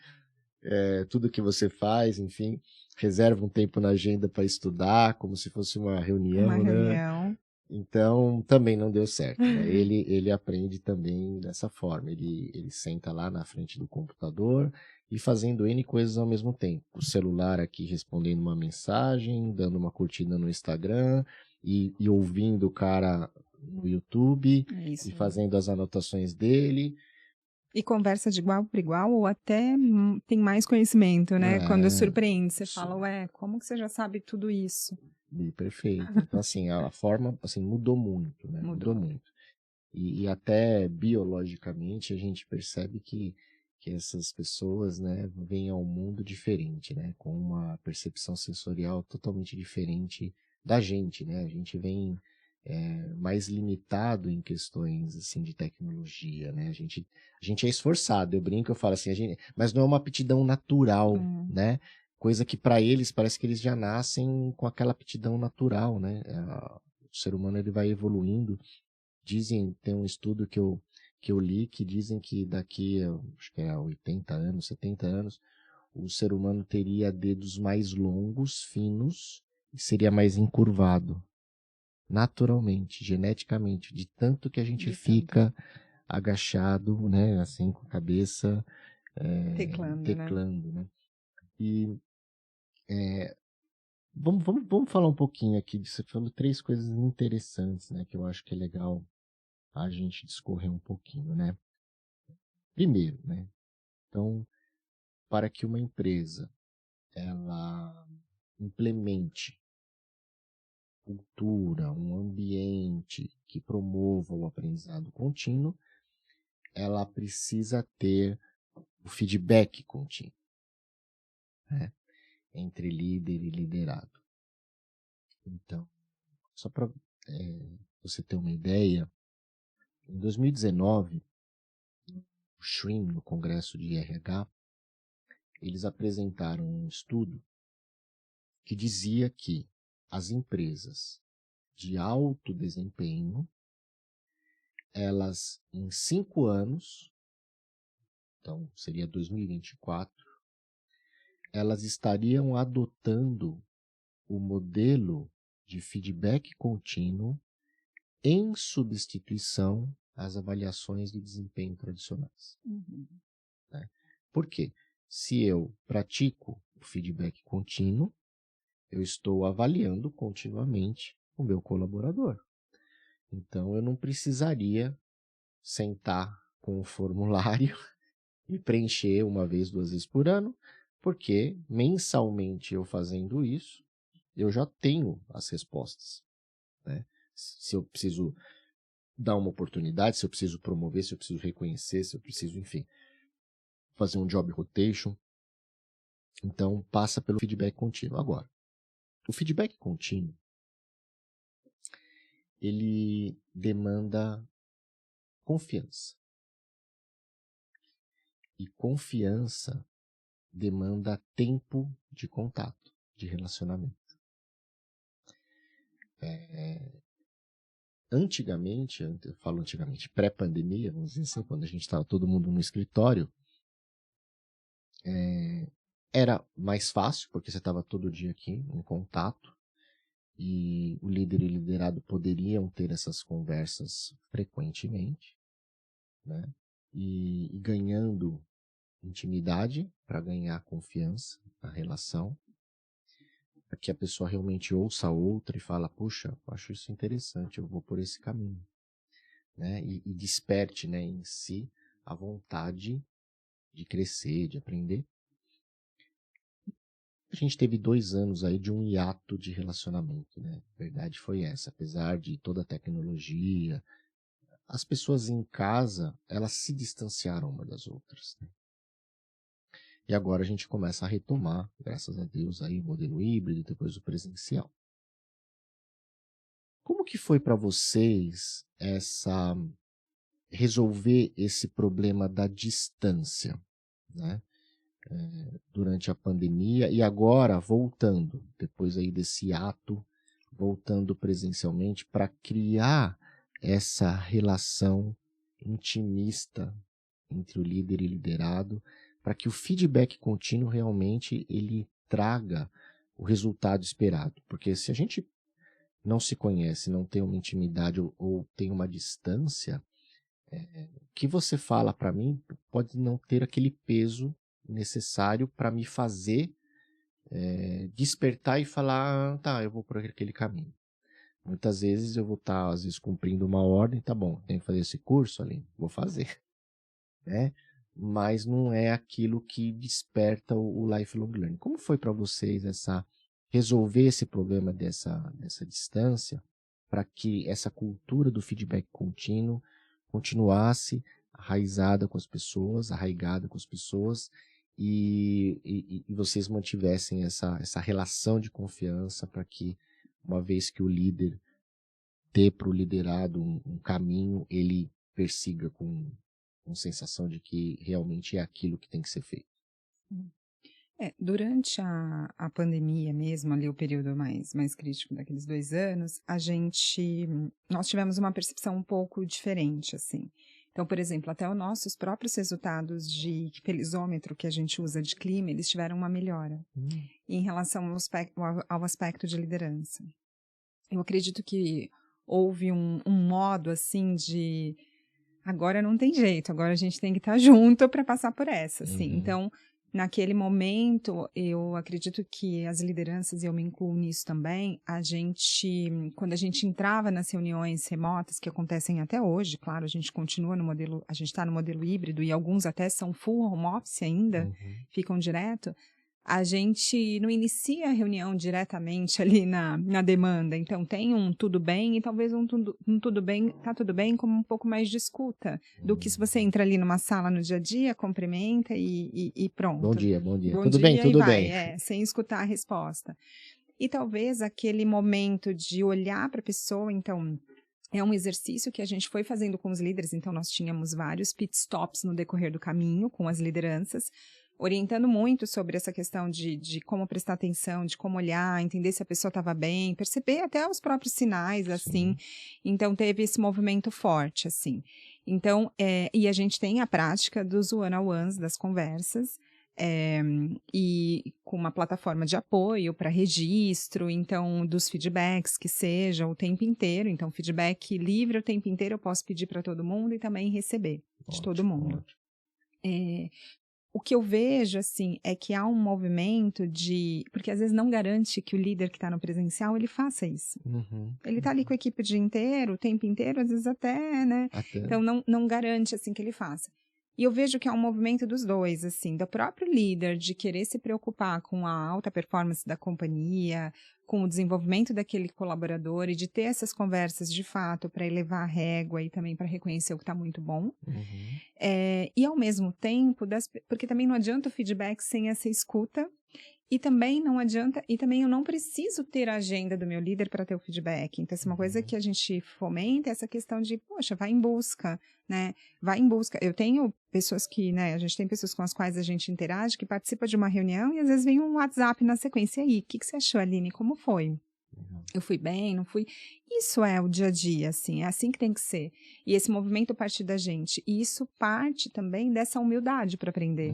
tudo que você faz, enfim, reserva um tempo na agenda para estudar, como se fosse uma reunião, Uma né? reunião. Então, também não deu certo, né? Ele aprende também dessa forma, ele senta lá na frente do computador e fazendo N coisas ao mesmo tempo. O celular aqui respondendo uma mensagem, dando uma curtida no Instagram e ouvindo o cara no YouTube É isso. e fazendo as anotações dele. E conversa de igual para igual ou até tem mais conhecimento, né? Quando surpreende, você fala, ué, como que você já sabe tudo isso? Perfeito. Então, assim, a forma assim, mudou muito, né? Mudou muito. E até biologicamente a gente percebe que essas pessoas, né, vêm ao mundo diferente, né? Com uma percepção sensorial totalmente diferente da gente, né? A gente vem mais limitado em questões assim de tecnologia, né? A gente é esforçado, eu brinco, eu falo assim, mas não é uma aptidão natural, né? Coisa que para eles parece que eles já nascem com aquela aptidão natural, né? O ser humano ele vai evoluindo. Dizem, tem um estudo que eu li que dizem que daqui, acho que é 80 anos, 70 anos, o ser humano teria dedos mais longos, finos e seria mais encurvado. Naturalmente, geneticamente, de tanto que a gente fica agachado, né, assim, com a cabeça teclando, né? E vamos falar um pouquinho aqui disso, falando 3 coisas interessantes, né, que eu acho que é legal a gente discorrer um pouquinho, né? Primeiro, né? Então, para que uma empresa ela implemente cultura, um ambiente que promova o aprendizado contínuo, ela precisa ter o feedback contínuo, né? Entre líder e liderado. Então, só para você ter uma ideia, em 2019, o SHRIM, no Congresso de RH, eles apresentaram um estudo que dizia que as empresas de alto desempenho, elas em 5 anos, então seria 2024, elas estariam adotando o modelo de feedback contínuo em substituição às avaliações de desempenho tradicionais. Né? Por quê? Se eu pratico o feedback contínuo, eu estou avaliando continuamente o meu colaborador. Então, eu não precisaria sentar com o formulário e preencher uma vez, 2 vezes por ano, porque mensalmente eu fazendo isso, eu já tenho as respostas, né? Se eu preciso dar uma oportunidade, se eu preciso promover, se eu preciso reconhecer, se eu preciso, enfim, fazer um job rotation. Então, passa pelo feedback contínuo. Agora, o feedback contínuo, ele demanda confiança. E confiança demanda tempo de contato, de relacionamento. Antigamente, eu falo antigamente, pré-pandemia, vamos dizer assim, quando a gente estava todo mundo no escritório, era mais fácil, porque você estava todo dia aqui em contato, e o líder e o liderado poderiam ter essas conversas frequentemente, né? E ganhando intimidade para ganhar confiança na relação, para que a pessoa realmente ouça a outra e fala, puxa, eu acho isso interessante, eu vou por esse caminho, né? E desperte, né, em si a vontade de crescer, de aprender. A gente teve 2 anos aí de um hiato de relacionamento, né? A verdade foi essa, apesar de toda a tecnologia, as pessoas em casa, elas se distanciaram uma das outras, né? E agora a gente começa a retomar, graças a Deus, aí o modelo híbrido, depois o presencial. Como que foi para vocês resolver esse problema da distância, né? durante a pandemia e agora voltando, depois aí desse ato, voltando presencialmente para criar essa relação intimista entre o líder e liderado, para que o feedback contínuo realmente ele traga o resultado esperado. Porque se a gente não se conhece, não tem uma intimidade ou tem uma distância, o que você fala para mim pode não ter aquele peso necessário para me fazer despertar e falar, tá, eu vou por aquele caminho. Muitas vezes eu vou estar, às vezes, cumprindo uma ordem, tá bom, tenho que fazer esse curso ali, vou fazer, né? Mas não é aquilo que desperta o lifelong learning. Como foi para vocês resolver esse problema dessa distância para que essa cultura do feedback contínuo continuasse arraigada com as pessoas e vocês mantivessem essa relação de confiança para que, uma vez que o líder dê para o liderado um caminho, ele persiga com sensação de que realmente é aquilo que tem que ser feito. Durante a pandemia mesmo, ali o período mais crítico daqueles 2 anos, nós tivemos uma percepção um pouco diferente, assim. Então, por exemplo, até os nossos próprios resultados de felizômetro que a gente usa de clima, eles tiveram uma melhora em relação ao aspecto de liderança. Eu acredito que houve um modo, assim, de agora não tem jeito, agora a gente tem que estar junto para passar por essa, assim. Então, naquele momento, eu acredito que as lideranças, e eu me incluo nisso também, quando a gente entrava nas reuniões remotas, que acontecem até hoje, claro, a gente continua a gente está no modelo híbrido, e alguns até são full home office ainda, ficam direto, a gente não inicia a reunião diretamente ali na demanda. Então, tem um tudo bem e talvez um tudo bem, tá tudo bem, como um pouco mais de escuta do que se você entra ali numa sala no dia a dia, cumprimenta e pronto. Bom dia, bom dia. Bom Tudo dia bem, tudo vai, bem. sem escutar a resposta. E talvez aquele momento de olhar para a pessoa, então, é um exercício que a gente foi fazendo com os líderes, então nós tínhamos vários pit stops no decorrer do caminho com as lideranças, orientando muito sobre essa questão de como prestar atenção, de como olhar, entender se a pessoa estava bem, perceber até os próprios sinais, assim. Então, teve esse movimento forte, assim. Então, e a gente tem a prática dos one-on-ones, das conversas, e com uma plataforma de apoio para registro, então, dos feedbacks que seja o tempo inteiro. Então, feedback livre o tempo inteiro, eu posso pedir para todo mundo e também receber de todo mundo. O que eu vejo, assim, é que há um movimento porque às vezes não garante que o líder que está no presencial, ele faça isso. Ele está ali com a equipe o dia inteiro, o tempo inteiro, às vezes até, né? Então, não garante, assim, que ele faça. E eu vejo que há um movimento dos dois, assim, do próprio líder de querer se preocupar com a alta performance da companhia, com o desenvolvimento daquele colaborador e de ter essas conversas de fato para elevar a régua e também para reconhecer o que está muito bom. E ao mesmo tempo, porque também não adianta o feedback sem essa escuta. E também não adianta, e também eu não preciso ter a agenda do meu líder para ter o feedback. Então, essa é uma coisa que a gente fomenta, essa questão de, poxa, vai em busca, né? Vai em busca. Eu tenho pessoas que, a gente tem pessoas com as quais a gente interage, que participa de uma reunião e às vezes vem um WhatsApp na sequência. E aí, o que você achou, Aline? Como foi? Eu fui bem, não fui? Isso é o dia a dia, assim, é assim que tem que ser. E esse movimento parte da gente. E isso parte também dessa humildade para aprender.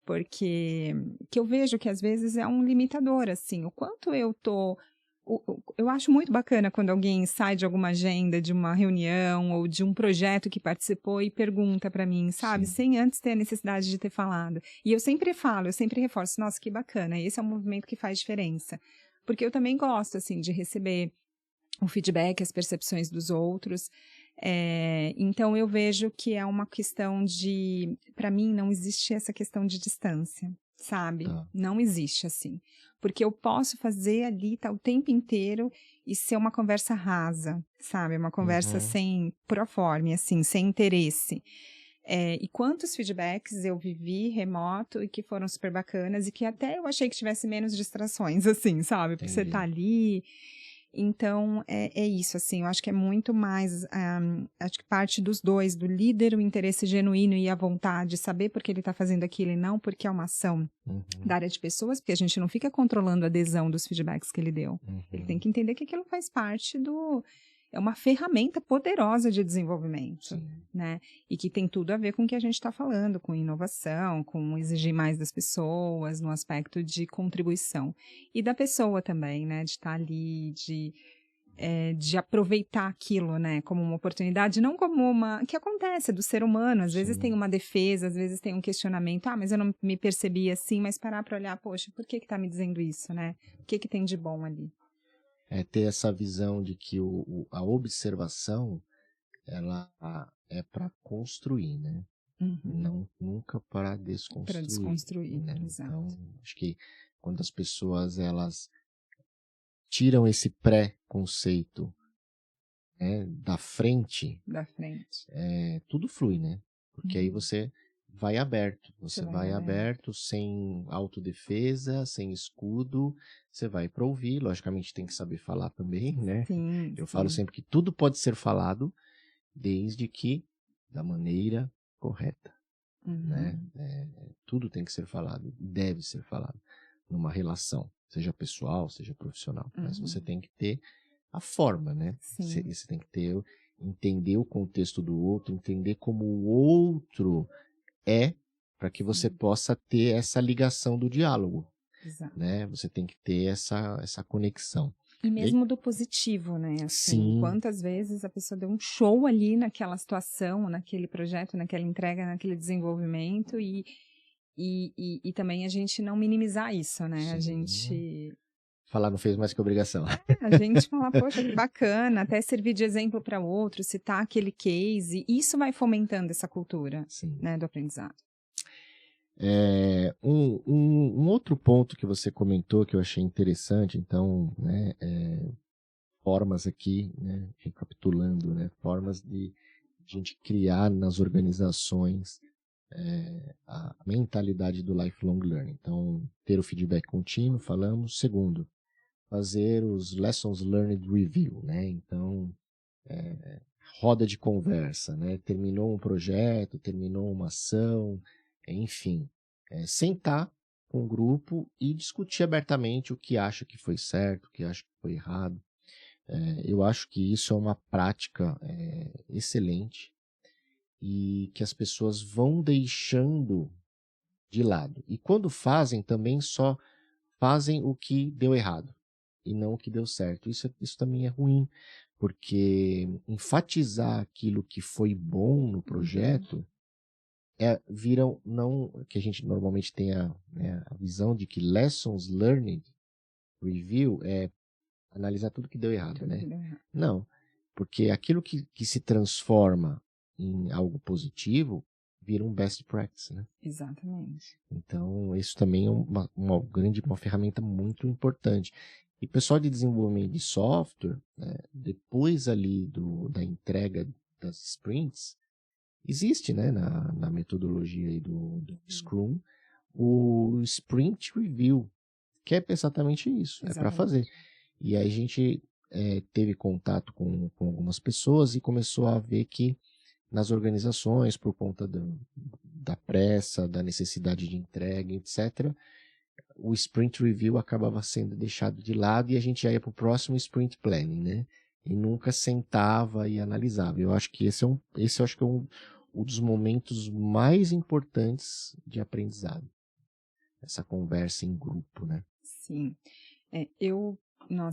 Porque que eu vejo que às vezes é um limitador, assim, o quanto eu acho muito bacana quando alguém sai de alguma agenda, de uma reunião ou de um projeto que participou e pergunta para mim, sabe, sem antes ter a necessidade de ter falado. E eu sempre reforço, nossa, que bacana, esse é um movimento que faz diferença. Porque eu também gosto, assim, de receber o feedback, as percepções dos outros. Então, eu vejo que é uma questão para mim, não existe essa questão de distância, sabe? Não existe, assim. Porque eu posso fazer ali, o tempo inteiro e ser uma conversa rasa, sabe? Uma conversa sem proforme, assim, sem interesse. E quantos feedbacks eu vivi remoto e que foram super bacanas e que até eu achei que tivesse menos distrações, assim, sabe? Porque você tá ali. Então, é isso, assim, eu acho que é muito mais, acho que parte dos dois, do líder, o interesse genuíno e a vontade, saber por que ele está fazendo aquilo e não porque é uma ação da área de pessoas, porque a gente não fica controlando a adesão dos feedbacks que ele deu. Ele tem que entender que aquilo faz parte é uma ferramenta poderosa de desenvolvimento, Sim. né? E que tem tudo a ver com o que a gente está falando, com inovação, com exigir mais das pessoas, no aspecto de contribuição. E da pessoa também, né? De estar ali, de aproveitar aquilo, né? Como uma oportunidade, não como que acontece do ser humano. Às vezes Sim. tem uma defesa, às vezes tem um questionamento. Mas eu não me percebi assim, mas parar para olhar, poxa, por que tá me dizendo isso, né? O que tem de bom ali? É ter essa visão de que a observação, ela é para construir, né? Não, nunca para desconstruir. Para desconstruir, né? exato. Então, acho que quando as pessoas, elas tiram esse pré-conceito, né, da frente, tudo flui, né? Porque aí você vai aberto, você vai aberto, sem autodefesa, sem escudo, você vai para ouvir, logicamente tem que saber falar também, né? Eu falo sempre que tudo pode ser falado, desde que da maneira correta, né? Tudo tem que ser falado, deve ser falado numa relação, seja pessoal, seja profissional, mas você tem que ter a forma, né? Você tem que entender o contexto do outro, entender como o outro é, para que você possa ter essa ligação do diálogo, né? Você tem que ter essa conexão. E mesmo do positivo, né? Assim, Sim. Quantas vezes a pessoa deu um show ali naquela situação, naquele projeto, naquela entrega, naquele desenvolvimento e também a gente não minimizar isso, né? Sim. A gente... Falar não fez mais que obrigação. A gente fala, poxa, que bacana, até servir de exemplo para outro, citar aquele case, isso vai fomentando essa cultura, né, do aprendizado. Um outro ponto que você comentou que eu achei interessante, então, né, formas aqui, né, recapitulando, né, formas de a gente criar nas organizações a mentalidade do lifelong learning. Então, ter o feedback contínuo, falamos. Segundo, fazer os lessons learned review, né? Então, roda de conversa, né? Terminou um projeto, terminou uma ação, enfim, sentar com o grupo e discutir abertamente o que acha que foi certo, o que acha que foi errado. Eu acho que isso é uma prática excelente e que as pessoas vão deixando de lado. E quando fazem, também só fazem o que deu errado e não o que deu certo. Isso também é ruim, porque enfatizar aquilo que foi bom no projeto viram, não que a gente normalmente tem a visão de que lessons learned review é analisar tudo que deu errado, né? Não, porque aquilo que se transforma em algo positivo vira um best practice, né? Exatamente. Então, isso também é uma ferramenta muito importante. E pessoal de desenvolvimento de software, né, depois ali da entrega das sprints, existe, né, na metodologia aí do Scrum, o Sprint Review, que é exatamente isso, é para fazer. E aí a gente teve contato com algumas pessoas e começou a ver que nas organizações, por conta da pressa, da necessidade de entrega, etc., o Sprint Review acabava sendo deixado de lado e a gente já ia para o próximo Sprint Planning, né? E nunca sentava e analisava. Eu acho que esse eu acho que é um dos momentos mais importantes de aprendizado. Essa conversa em grupo, né? Sim. Eu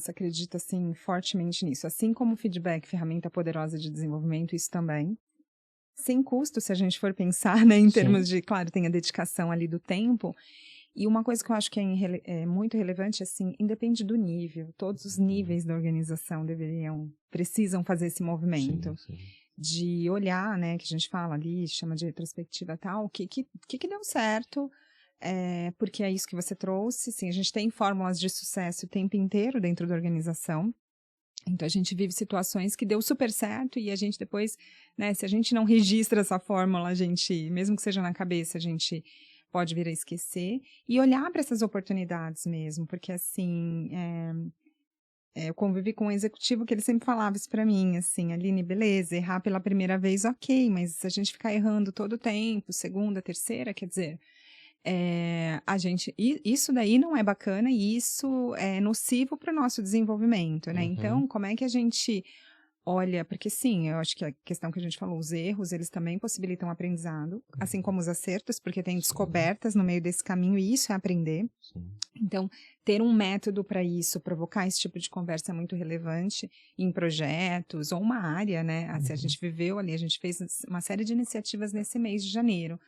acredito assim fortemente nisso. Assim como o feedback, ferramenta poderosa de desenvolvimento, isso também. Sem custo, se a gente for pensar, né, em termos de, claro, tem a dedicação ali do tempo. E uma coisa que eu acho que é muito relevante, assim, independe do nível, todos os níveis da organização precisam fazer esse movimento. Sim. De olhar, né, que a gente fala ali, chama de retrospectiva tal, o que deu certo, porque é isso que você trouxe, sim, a gente tem fórmulas de sucesso o tempo inteiro dentro da organização, então a gente vive situações que deu super certo e a gente depois, né, se a gente não registra essa fórmula, a gente, mesmo que seja na cabeça, a gente pode vir a esquecer e olhar para essas oportunidades mesmo, porque assim, eu convivi com um executivo que ele sempre falava isso para mim, assim: "Aline, beleza, errar pela primeira vez, ok, mas se a gente ficar errando todo o tempo, segunda, terceira, quer dizer, isso daí não é bacana e isso é nocivo para o nosso desenvolvimento, né. Uhum. Então, como é que a gente olha, porque sim, eu acho que a questão que a gente falou, os erros, eles também possibilitam aprendizado, assim Uhum. como os acertos, porque tem Sim, descobertas no meio desse caminho e isso é aprender. sim. Então, ter um método para isso, provocar esse tipo de conversa é muito relevante em projetos ou uma área, né? Assim, a Uhum. gente viveu ali, a gente fez uma série de iniciativas nesse mês de janeiro.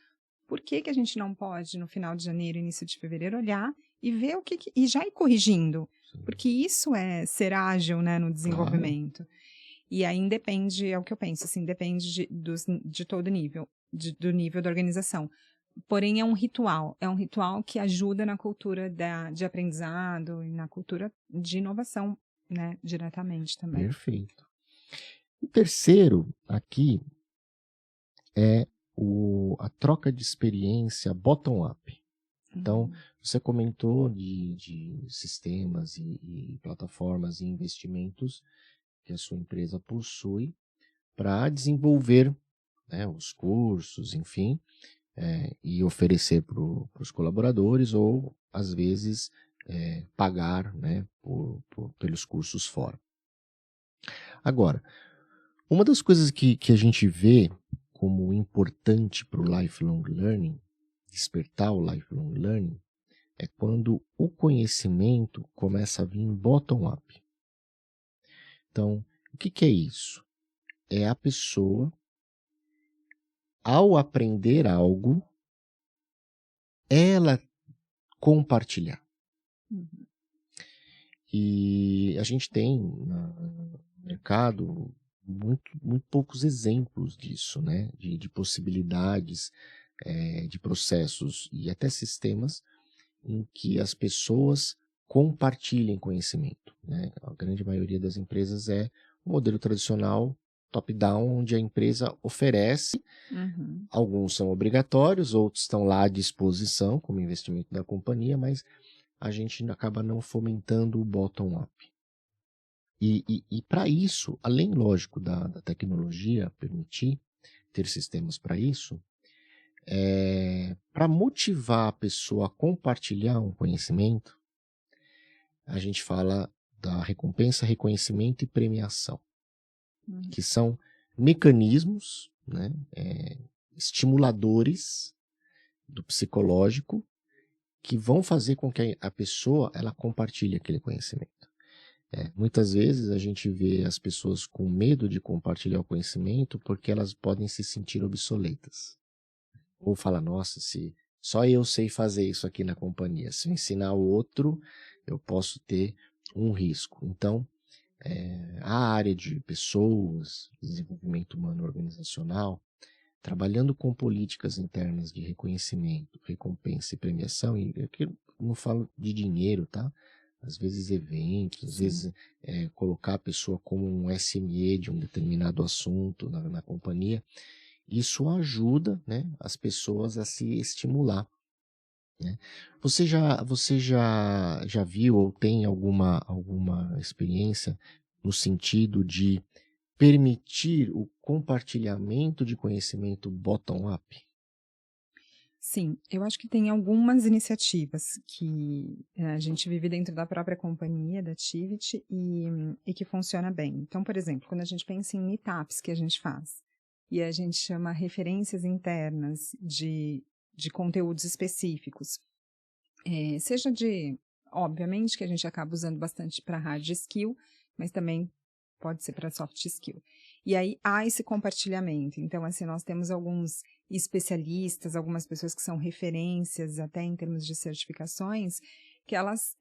Por que que a gente não pode, no final de janeiro, início de fevereiro, olhar e ver e já ir corrigindo? Sim. Porque isso é ser ágil, né, no Claro. desenvolvimento. E aí independe, é o que eu penso, assim, depende de todo nível, do nível da organização. Porém, é um ritual que ajuda na cultura de aprendizado e na cultura de inovação, né, diretamente também. Perfeito. O terceiro aqui é a troca de experiência bottom-up. Então, Uhum. você comentou de sistemas e plataformas e investimentos que a sua empresa possui para desenvolver, né, os cursos, enfim, e oferecer para os colaboradores ou, às vezes, pagar, né, pelos cursos fora. Agora, uma das coisas que a gente vê como importante para o lifelong learning, despertar o lifelong learning, é quando o conhecimento começa a vir bottom-up. Então, o que é isso? É a pessoa, ao aprender algo, ela compartilhar. Uhum. E a gente tem no mercado muito poucos exemplos disso, né? De possibilidades, de processos e até sistemas em que as pessoas compartilhem conhecimento, né? A grande maioria das empresas é o modelo tradicional top-down, onde a empresa oferece, Uhum. alguns são obrigatórios, outros estão lá à disposição como investimento da companhia, mas a gente acaba não fomentando o bottom-up. E para isso, além, lógico, da tecnologia permitir ter sistemas para isso, para motivar a pessoa a compartilhar um conhecimento, a gente fala da recompensa, reconhecimento e premiação, Uhum. que são mecanismos, né, estimuladores do psicológico que vão fazer com que a pessoa ela compartilhe aquele conhecimento. Muitas vezes a gente vê as pessoas com medo de compartilhar o conhecimento porque elas podem se sentir obsoletas. Ou fala, nossa, se só eu sei fazer isso aqui na companhia, se eu ensinar o outro, eu posso ter um risco. Então, a área de pessoas, desenvolvimento humano organizacional, trabalhando com políticas internas de reconhecimento, recompensa e premiação, e aqui eu não falo de dinheiro, tá? Às vezes eventos, às Sim. vezes colocar a pessoa como um SME de um determinado assunto na companhia, isso ajuda, né, as pessoas a se estimular, né? Você já viu ou tem alguma experiência no sentido de permitir o compartilhamento de conhecimento bottom-up? Sim, eu acho que tem algumas iniciativas que a gente vive dentro da própria companhia, da Tivit, e que funciona bem. Então, por exemplo, quando a gente pensa em meetups que a gente faz, e a gente chama referências internas de conteúdos específicos, seja obviamente que a gente acaba usando bastante para hard skill, mas também pode ser para soft skill. E aí há esse compartilhamento. Então, assim, nós temos alguns especialistas, algumas pessoas que são referências até em termos de certificações, que elas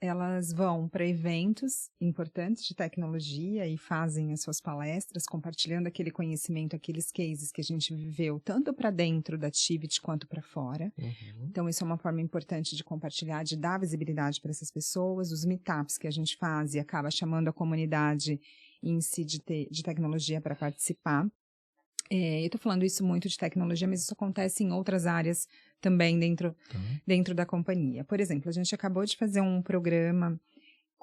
vão para eventos importantes de tecnologia e fazem as suas palestras, compartilhando aquele conhecimento, aqueles cases que a gente viveu, tanto para dentro da Tivit quanto para fora. Uhum. Então, isso é uma forma importante de compartilhar, de dar visibilidade para essas pessoas. Os meetups que a gente faz e acaba chamando a comunidade em si de tecnologia para participar. Eu estou falando isso muito de tecnologia, mas isso acontece em outras áreas também Tá. dentro da companhia. Por exemplo, a gente acabou de fazer um programa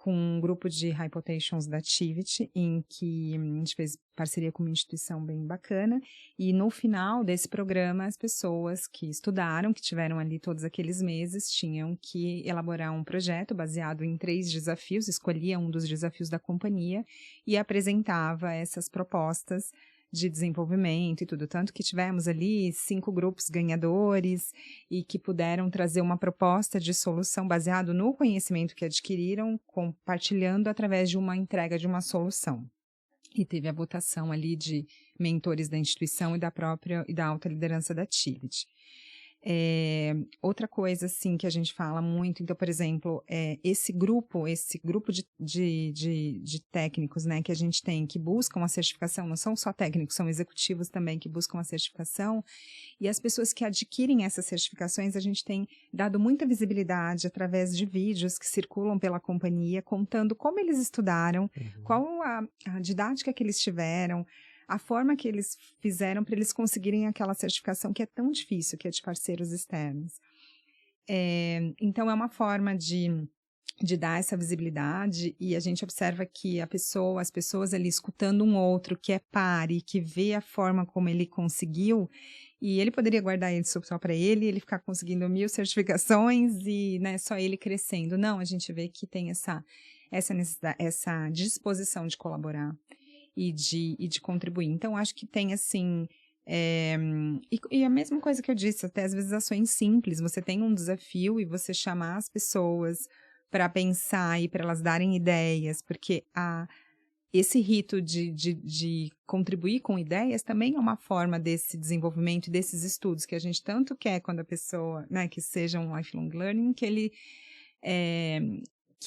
com um grupo de High Potentials da Tivit, em que a gente fez parceria com uma instituição bem bacana, e no final desse programa, as pessoas que estudaram, que tiveram ali todos aqueles meses, tinham que elaborar um projeto baseado em 3 desafios, escolhia um dos desafios da companhia e apresentava essas propostas de desenvolvimento e tudo, tanto que tivemos ali 5 grupos ganhadores e que puderam trazer uma proposta de solução baseado no conhecimento que adquiriram, compartilhando através de uma entrega de uma solução. E teve a votação ali de mentores da instituição e da alta liderança da Tivit. Outra coisa, assim, que a gente fala muito, então, por exemplo, esse grupo de técnicos, né, que a gente tem, que buscam a certificação, não são só técnicos, são executivos também que buscam a certificação, e as pessoas que adquirem essas certificações, a gente tem dado muita visibilidade através de vídeos que circulam pela companhia, contando como eles estudaram, qual a didática que eles tiveram, a forma que eles fizeram para eles conseguirem aquela certificação que é tão difícil, que é de parceiros externos. Então, é uma forma de dar essa visibilidade, e a gente observa que as pessoas ali escutando um outro que é par e que vê a forma como ele conseguiu, e ele poderia guardar isso só para ele ficar conseguindo 1000 certificações e, né, só ele crescendo. Não, a gente vê que tem essa necessidade, essa disposição de colaborar e de contribuir. Então, acho que tem, assim, e a mesma coisa que eu disse, até às vezes ações simples, você tem um desafio e você chamar as pessoas para pensar e para elas darem ideias, porque esse rito de contribuir com ideias também é uma forma desse desenvolvimento e desses estudos que a gente tanto quer quando a pessoa, né, que seja um lifelong learning, que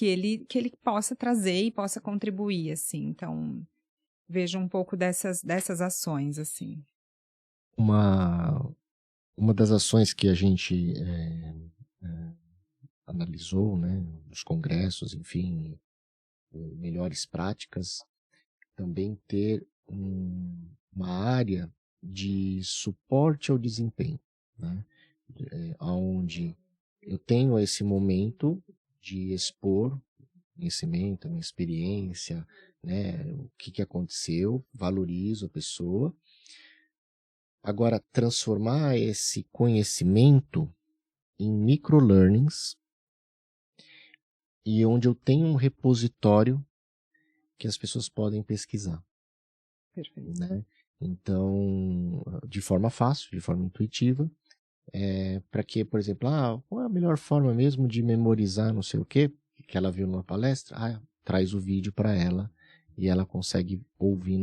ele possa trazer e possa contribuir, assim. Então, vejo um pouco dessas ações, assim. Uma das ações que a gente analisou, né, nos congressos, enfim, melhores práticas, também ter uma área de suporte ao desempenho, né, onde eu tenho esse momento de expor conhecimento, minha experiência, né, o que aconteceu, valorizo a pessoa. Agora, transformar esse conhecimento em microlearnings e onde eu tenho um repositório que as pessoas podem pesquisar. Perfeito. Né? Então, de forma fácil, de forma intuitiva, para que, por exemplo, qual é a melhor forma mesmo de memorizar não sei o quê, que ela viu numa palestra? Traz o vídeo para ela e ela consegue ouvir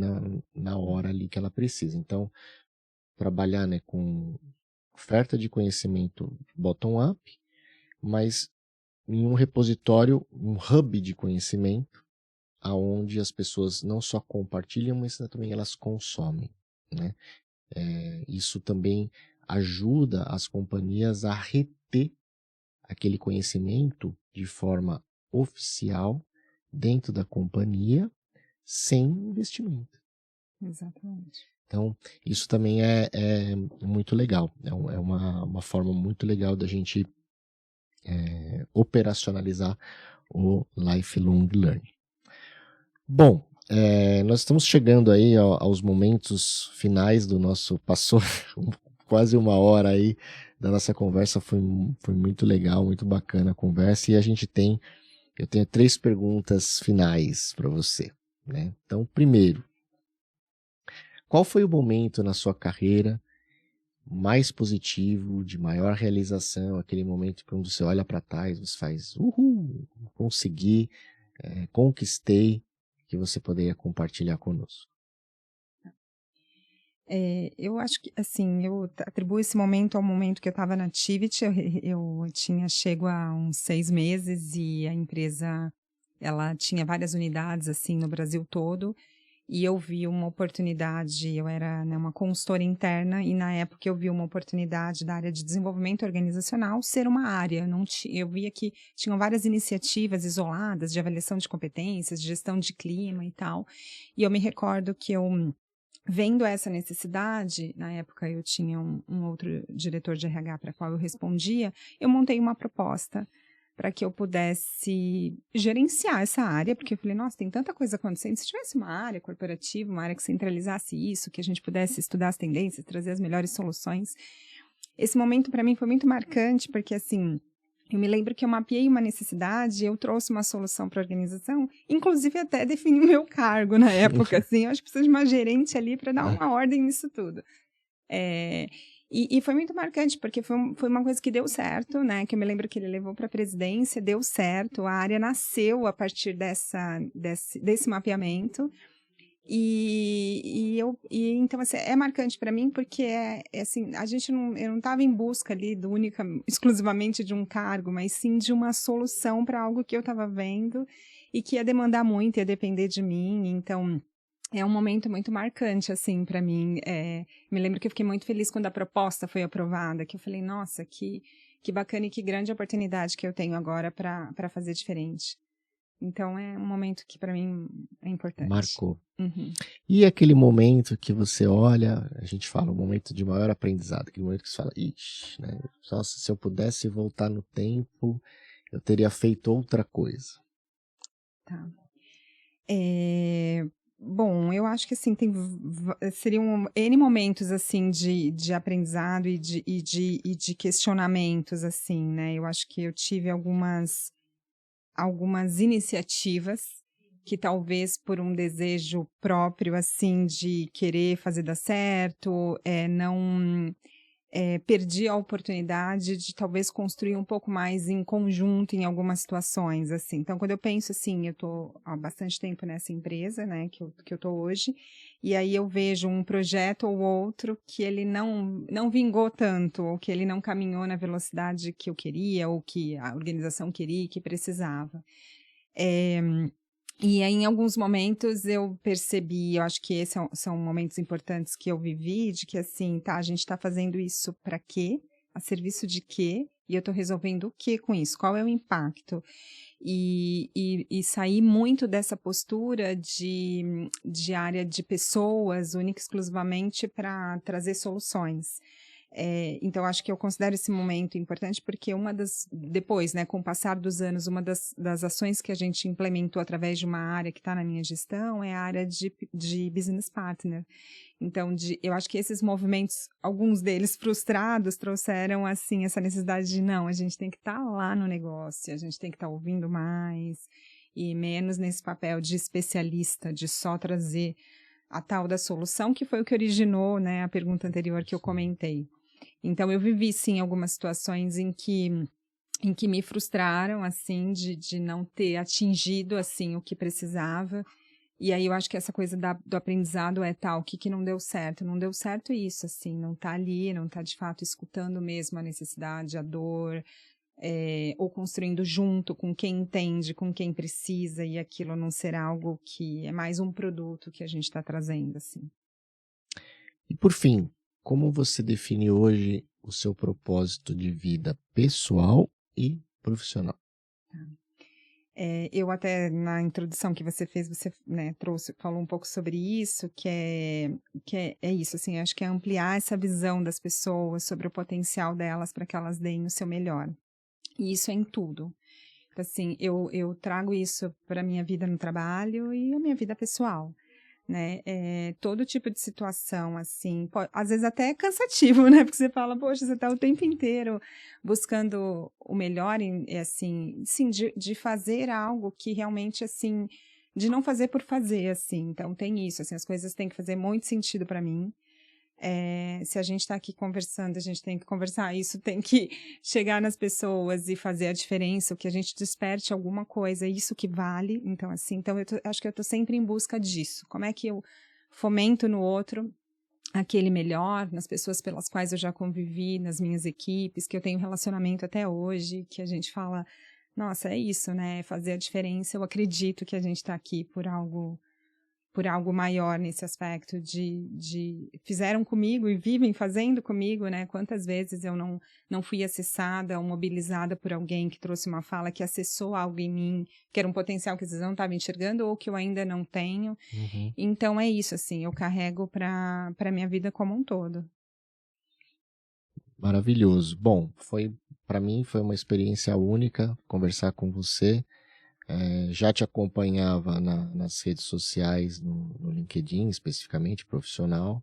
na hora ali que ela precisa. Então, trabalhar, né, com oferta de conhecimento bottom-up, mas em um repositório, um hub de conhecimento, aonde as pessoas não só compartilham, mas também elas consomem, né? Isso também ajuda as companhias a reter aquele conhecimento de forma oficial dentro da companhia, sem investimento. Exatamente. Então, isso também é muito legal. É uma forma muito legal da gente operacionalizar o lifelong learning. Bom, nós estamos chegando aí aos momentos finais do nosso... Passou quase 1 hora aí da nossa conversa. Foi muito legal, muito bacana a conversa. E eu tenho 3 perguntas finais para você, né? Então, primeiro, qual foi o momento na sua carreira mais positivo, de maior realização, aquele momento quando você olha para trás, você faz, uhul, consegui, conquistei, que você poderia compartilhar conosco? Eu acho que, assim, eu atribuo esse momento ao momento que eu estava na Tivit. Eu tinha chego há uns 6 meses e a empresa, ela tinha várias unidades, assim, no Brasil todo. E eu vi uma oportunidade, eu era, né, uma consultora interna, e na época eu vi uma oportunidade da área de desenvolvimento organizacional ser uma área. Eu via que tinham várias iniciativas isoladas de avaliação de competências, de gestão de clima e tal. E eu me recordo que vendo essa necessidade, na época eu tinha um outro diretor de RH para qual eu respondia, eu montei uma proposta para que eu pudesse gerenciar essa área, porque eu falei, nossa, tem tanta coisa acontecendo. Se tivesse uma área corporativa, uma área que centralizasse isso, que a gente pudesse estudar as tendências, trazer as melhores soluções. Esse momento para mim foi muito marcante, porque assim, eu me lembro que eu mapeei uma necessidade, eu trouxe uma solução para a organização, inclusive até defini o meu cargo na época, assim, eu acho que precisa de uma gerente ali para dar uma ordem nisso tudo. E foi muito marcante, porque foi uma coisa que deu certo, né? Que eu me lembro que ele levou para a presidência, deu certo, a área nasceu a partir desse mapeamento. Então, assim, é marcante para mim, porque assim, eu não estava em busca ali exclusivamente de um cargo, mas sim de uma solução para algo que eu estava vendo e que ia demandar muito, ia depender de mim. Então, é um momento muito marcante, assim, para mim. Me lembro que eu fiquei muito feliz quando a proposta foi aprovada, que eu falei, nossa, que bacana e que grande oportunidade que eu tenho agora para fazer diferente. Então, é um momento que, para mim, é importante. Marcou. Uhum. E aquele momento que você olha, a gente fala, um momento de maior aprendizado, aquele momento que você fala, ixi, né? Nossa, se eu pudesse voltar no tempo, eu teria feito outra coisa. Tá. Bom, eu acho que assim, seriam N momentos assim de aprendizado e de questionamentos, assim, né? Eu acho que eu tive algumas iniciativas que talvez por um desejo próprio, assim, de querer fazer dar certo, não perdi a oportunidade de talvez construir um pouco mais em conjunto em algumas situações, assim. Então, quando eu penso assim, eu estou há bastante tempo nessa empresa, né, que eu estou hoje, e aí eu vejo um projeto ou outro que ele não vingou tanto, ou que ele não caminhou na velocidade que eu queria, ou que a organização queria e que precisava. E aí, em alguns momentos, eu percebi, eu acho que esses são momentos importantes que eu vivi, de que assim, tá, a gente está fazendo isso para quê? A serviço de quê? E eu estou resolvendo o quê com isso? Qual é o impacto? E sair muito dessa postura de área de pessoas, única e exclusivamente para trazer soluções. Então, acho que eu considero esse momento importante porque depois, né, com o passar dos anos, uma das ações que a gente implementou através de uma área que está na minha gestão é a área de business partner. Então, eu acho que esses movimentos, alguns deles frustrados, trouxeram, assim, essa necessidade de, não, a gente tem que estar lá no negócio, a gente tem que estar ouvindo mais e menos nesse papel de especialista, de só trazer a tal da solução, que foi o que originou, né, a pergunta anterior que eu comentei. Então, eu vivi, sim, algumas situações em que me frustraram, assim, de não ter atingido, assim, o que precisava. E aí, eu acho que essa coisa do aprendizado o que não deu certo? Não deu certo isso, assim, não tá ali, não tá, de fato, escutando mesmo a necessidade, a dor, ou construindo junto com quem entende, com quem precisa, e aquilo não ser algo que é mais um produto que a gente está trazendo, assim. E por fim, como você define hoje o seu propósito de vida pessoal e profissional? Eu até, na introdução que você fez, você, né, falou um pouco sobre isso, que é isso, assim, acho que é ampliar essa visão das pessoas sobre o potencial delas para que elas deem o seu melhor. E isso é em tudo. Então, assim, eu trago isso para a minha vida no trabalho e a minha vida pessoal, né? Todo tipo de situação, assim, às vezes até é cansativo, né? Porque você fala, poxa, você está o tempo inteiro buscando o melhor, assim, sim, de fazer algo que realmente, assim, de não fazer por fazer, assim. Então, tem isso, assim, as coisas têm que fazer muito sentido para mim. Se a gente está aqui conversando, a gente tem que conversar, isso tem que chegar nas pessoas e fazer a diferença, o que a gente desperte alguma coisa, isso que vale. Então, assim, acho que eu estou sempre em busca disso. Como é que eu fomento no outro aquele melhor, nas pessoas pelas quais eu já convivi, nas minhas equipes, que eu tenho relacionamento até hoje, que a gente fala, nossa, é isso, né? Fazer a diferença. Eu acredito que a gente está aqui por algo maior nesse aspecto fizeram comigo e vivem fazendo comigo, né? Quantas vezes eu não fui acessada ou mobilizada por alguém que trouxe uma fala que acessou algo em mim, que era um potencial que vocês não estavam enxergando ou que eu ainda não tenho. Uhum. Então, é isso, assim, eu carrego para minha vida como um todo. Maravilhoso. Bom, foi para mim foi uma experiência única conversar com você. Já te acompanhava nas redes sociais, no LinkedIn, especificamente, profissional.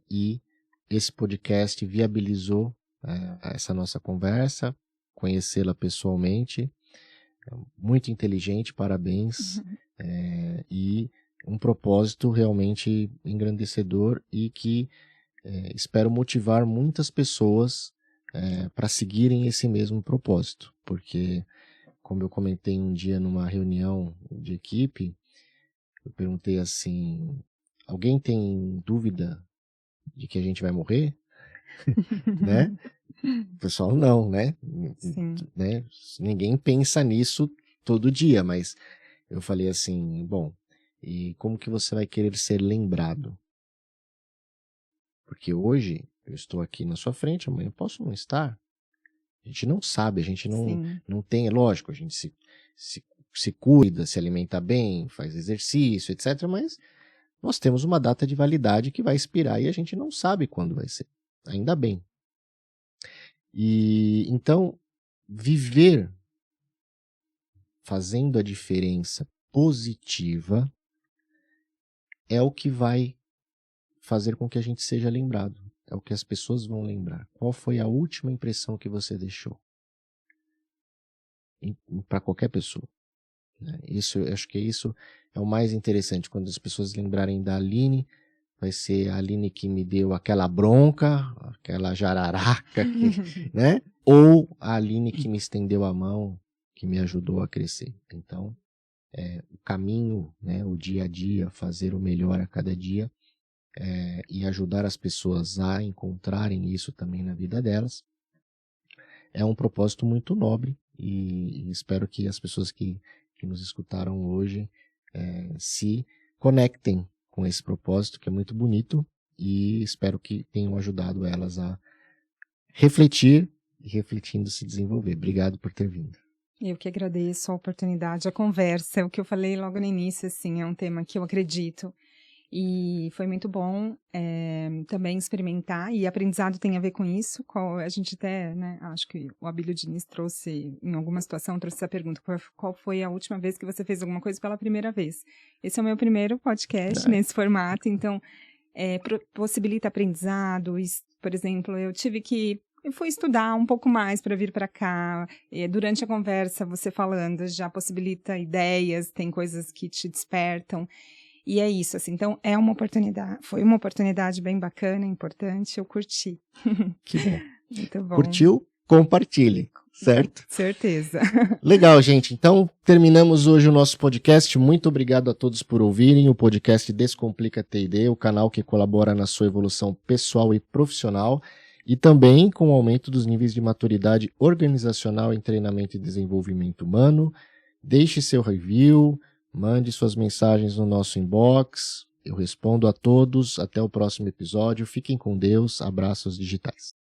E esse podcast viabilizou essa nossa conversa, conhecê-la pessoalmente. Muito inteligente, parabéns. E um propósito realmente engrandecedor e que espero motivar muitas pessoas para seguirem esse mesmo propósito, porque, como eu comentei um dia numa reunião de equipe, eu perguntei assim, alguém tem dúvida de que a gente vai morrer? Né? O pessoal não, né? Sim. Né? Ninguém pensa nisso todo dia, mas eu falei assim, bom, e como que você vai querer ser lembrado? Porque hoje eu estou aqui na sua frente, amanhã eu posso não estar. A gente não sabe, a gente não tem, lógico, a gente se cuida, se alimenta bem, faz exercício, etc. Mas nós temos uma data de validade que vai expirar e a gente não sabe quando vai ser. Ainda bem. E então, viver fazendo a diferença positiva é o que vai fazer com que a gente seja lembrado. É o que as pessoas vão lembrar. Qual foi a última impressão que você deixou? Para qualquer pessoa. Eu acho que isso é o mais interessante. Quando as pessoas lembrarem da Aline, vai ser a Aline que me deu aquela bronca, aquela jararaca, né? Ou a Aline que me estendeu a mão, que me ajudou a crescer. Então, o caminho, né, o dia a dia, fazer o melhor a cada dia, e ajudar as pessoas a encontrarem isso também na vida delas, é um propósito muito nobre e espero que as pessoas que nos escutaram hoje se conectem com esse propósito, que é muito bonito, e espero que tenham ajudado elas a refletir e, refletindo, se desenvolver. Obrigado por ter vindo. Eu que agradeço a oportunidade, a conversa, o que eu falei logo no início, assim, é um tema que eu acredito. E foi muito bom também experimentar, e aprendizado tem a ver com isso. A gente até, né, acho que o Abílio Diniz trouxe, em alguma situação, trouxe essa pergunta: qual foi a última vez que você fez alguma coisa pela primeira vez? Esse é o meu primeiro podcast nesse formato, então possibilita aprendizado. Por exemplo, eu fui estudar um pouco mais para vir para cá. Durante a conversa, você falando, já possibilita ideias, tem coisas que te despertam. E é isso, assim, então foi uma oportunidade bem bacana, importante, eu curti. Que bom. Muito bom. Curtiu? Compartilhe, certo? Com certeza. Legal, gente. Então, terminamos hoje o nosso podcast. Muito obrigado a todos por ouvirem o podcast Descomplica T&D, o canal que colabora na sua evolução pessoal e profissional, e também com o aumento dos níveis de maturidade organizacional em treinamento e desenvolvimento humano. Deixe seu review, mande suas mensagens no nosso inbox. Eu respondo a todos. Até o próximo episódio. Fiquem com Deus. Abraços digitais.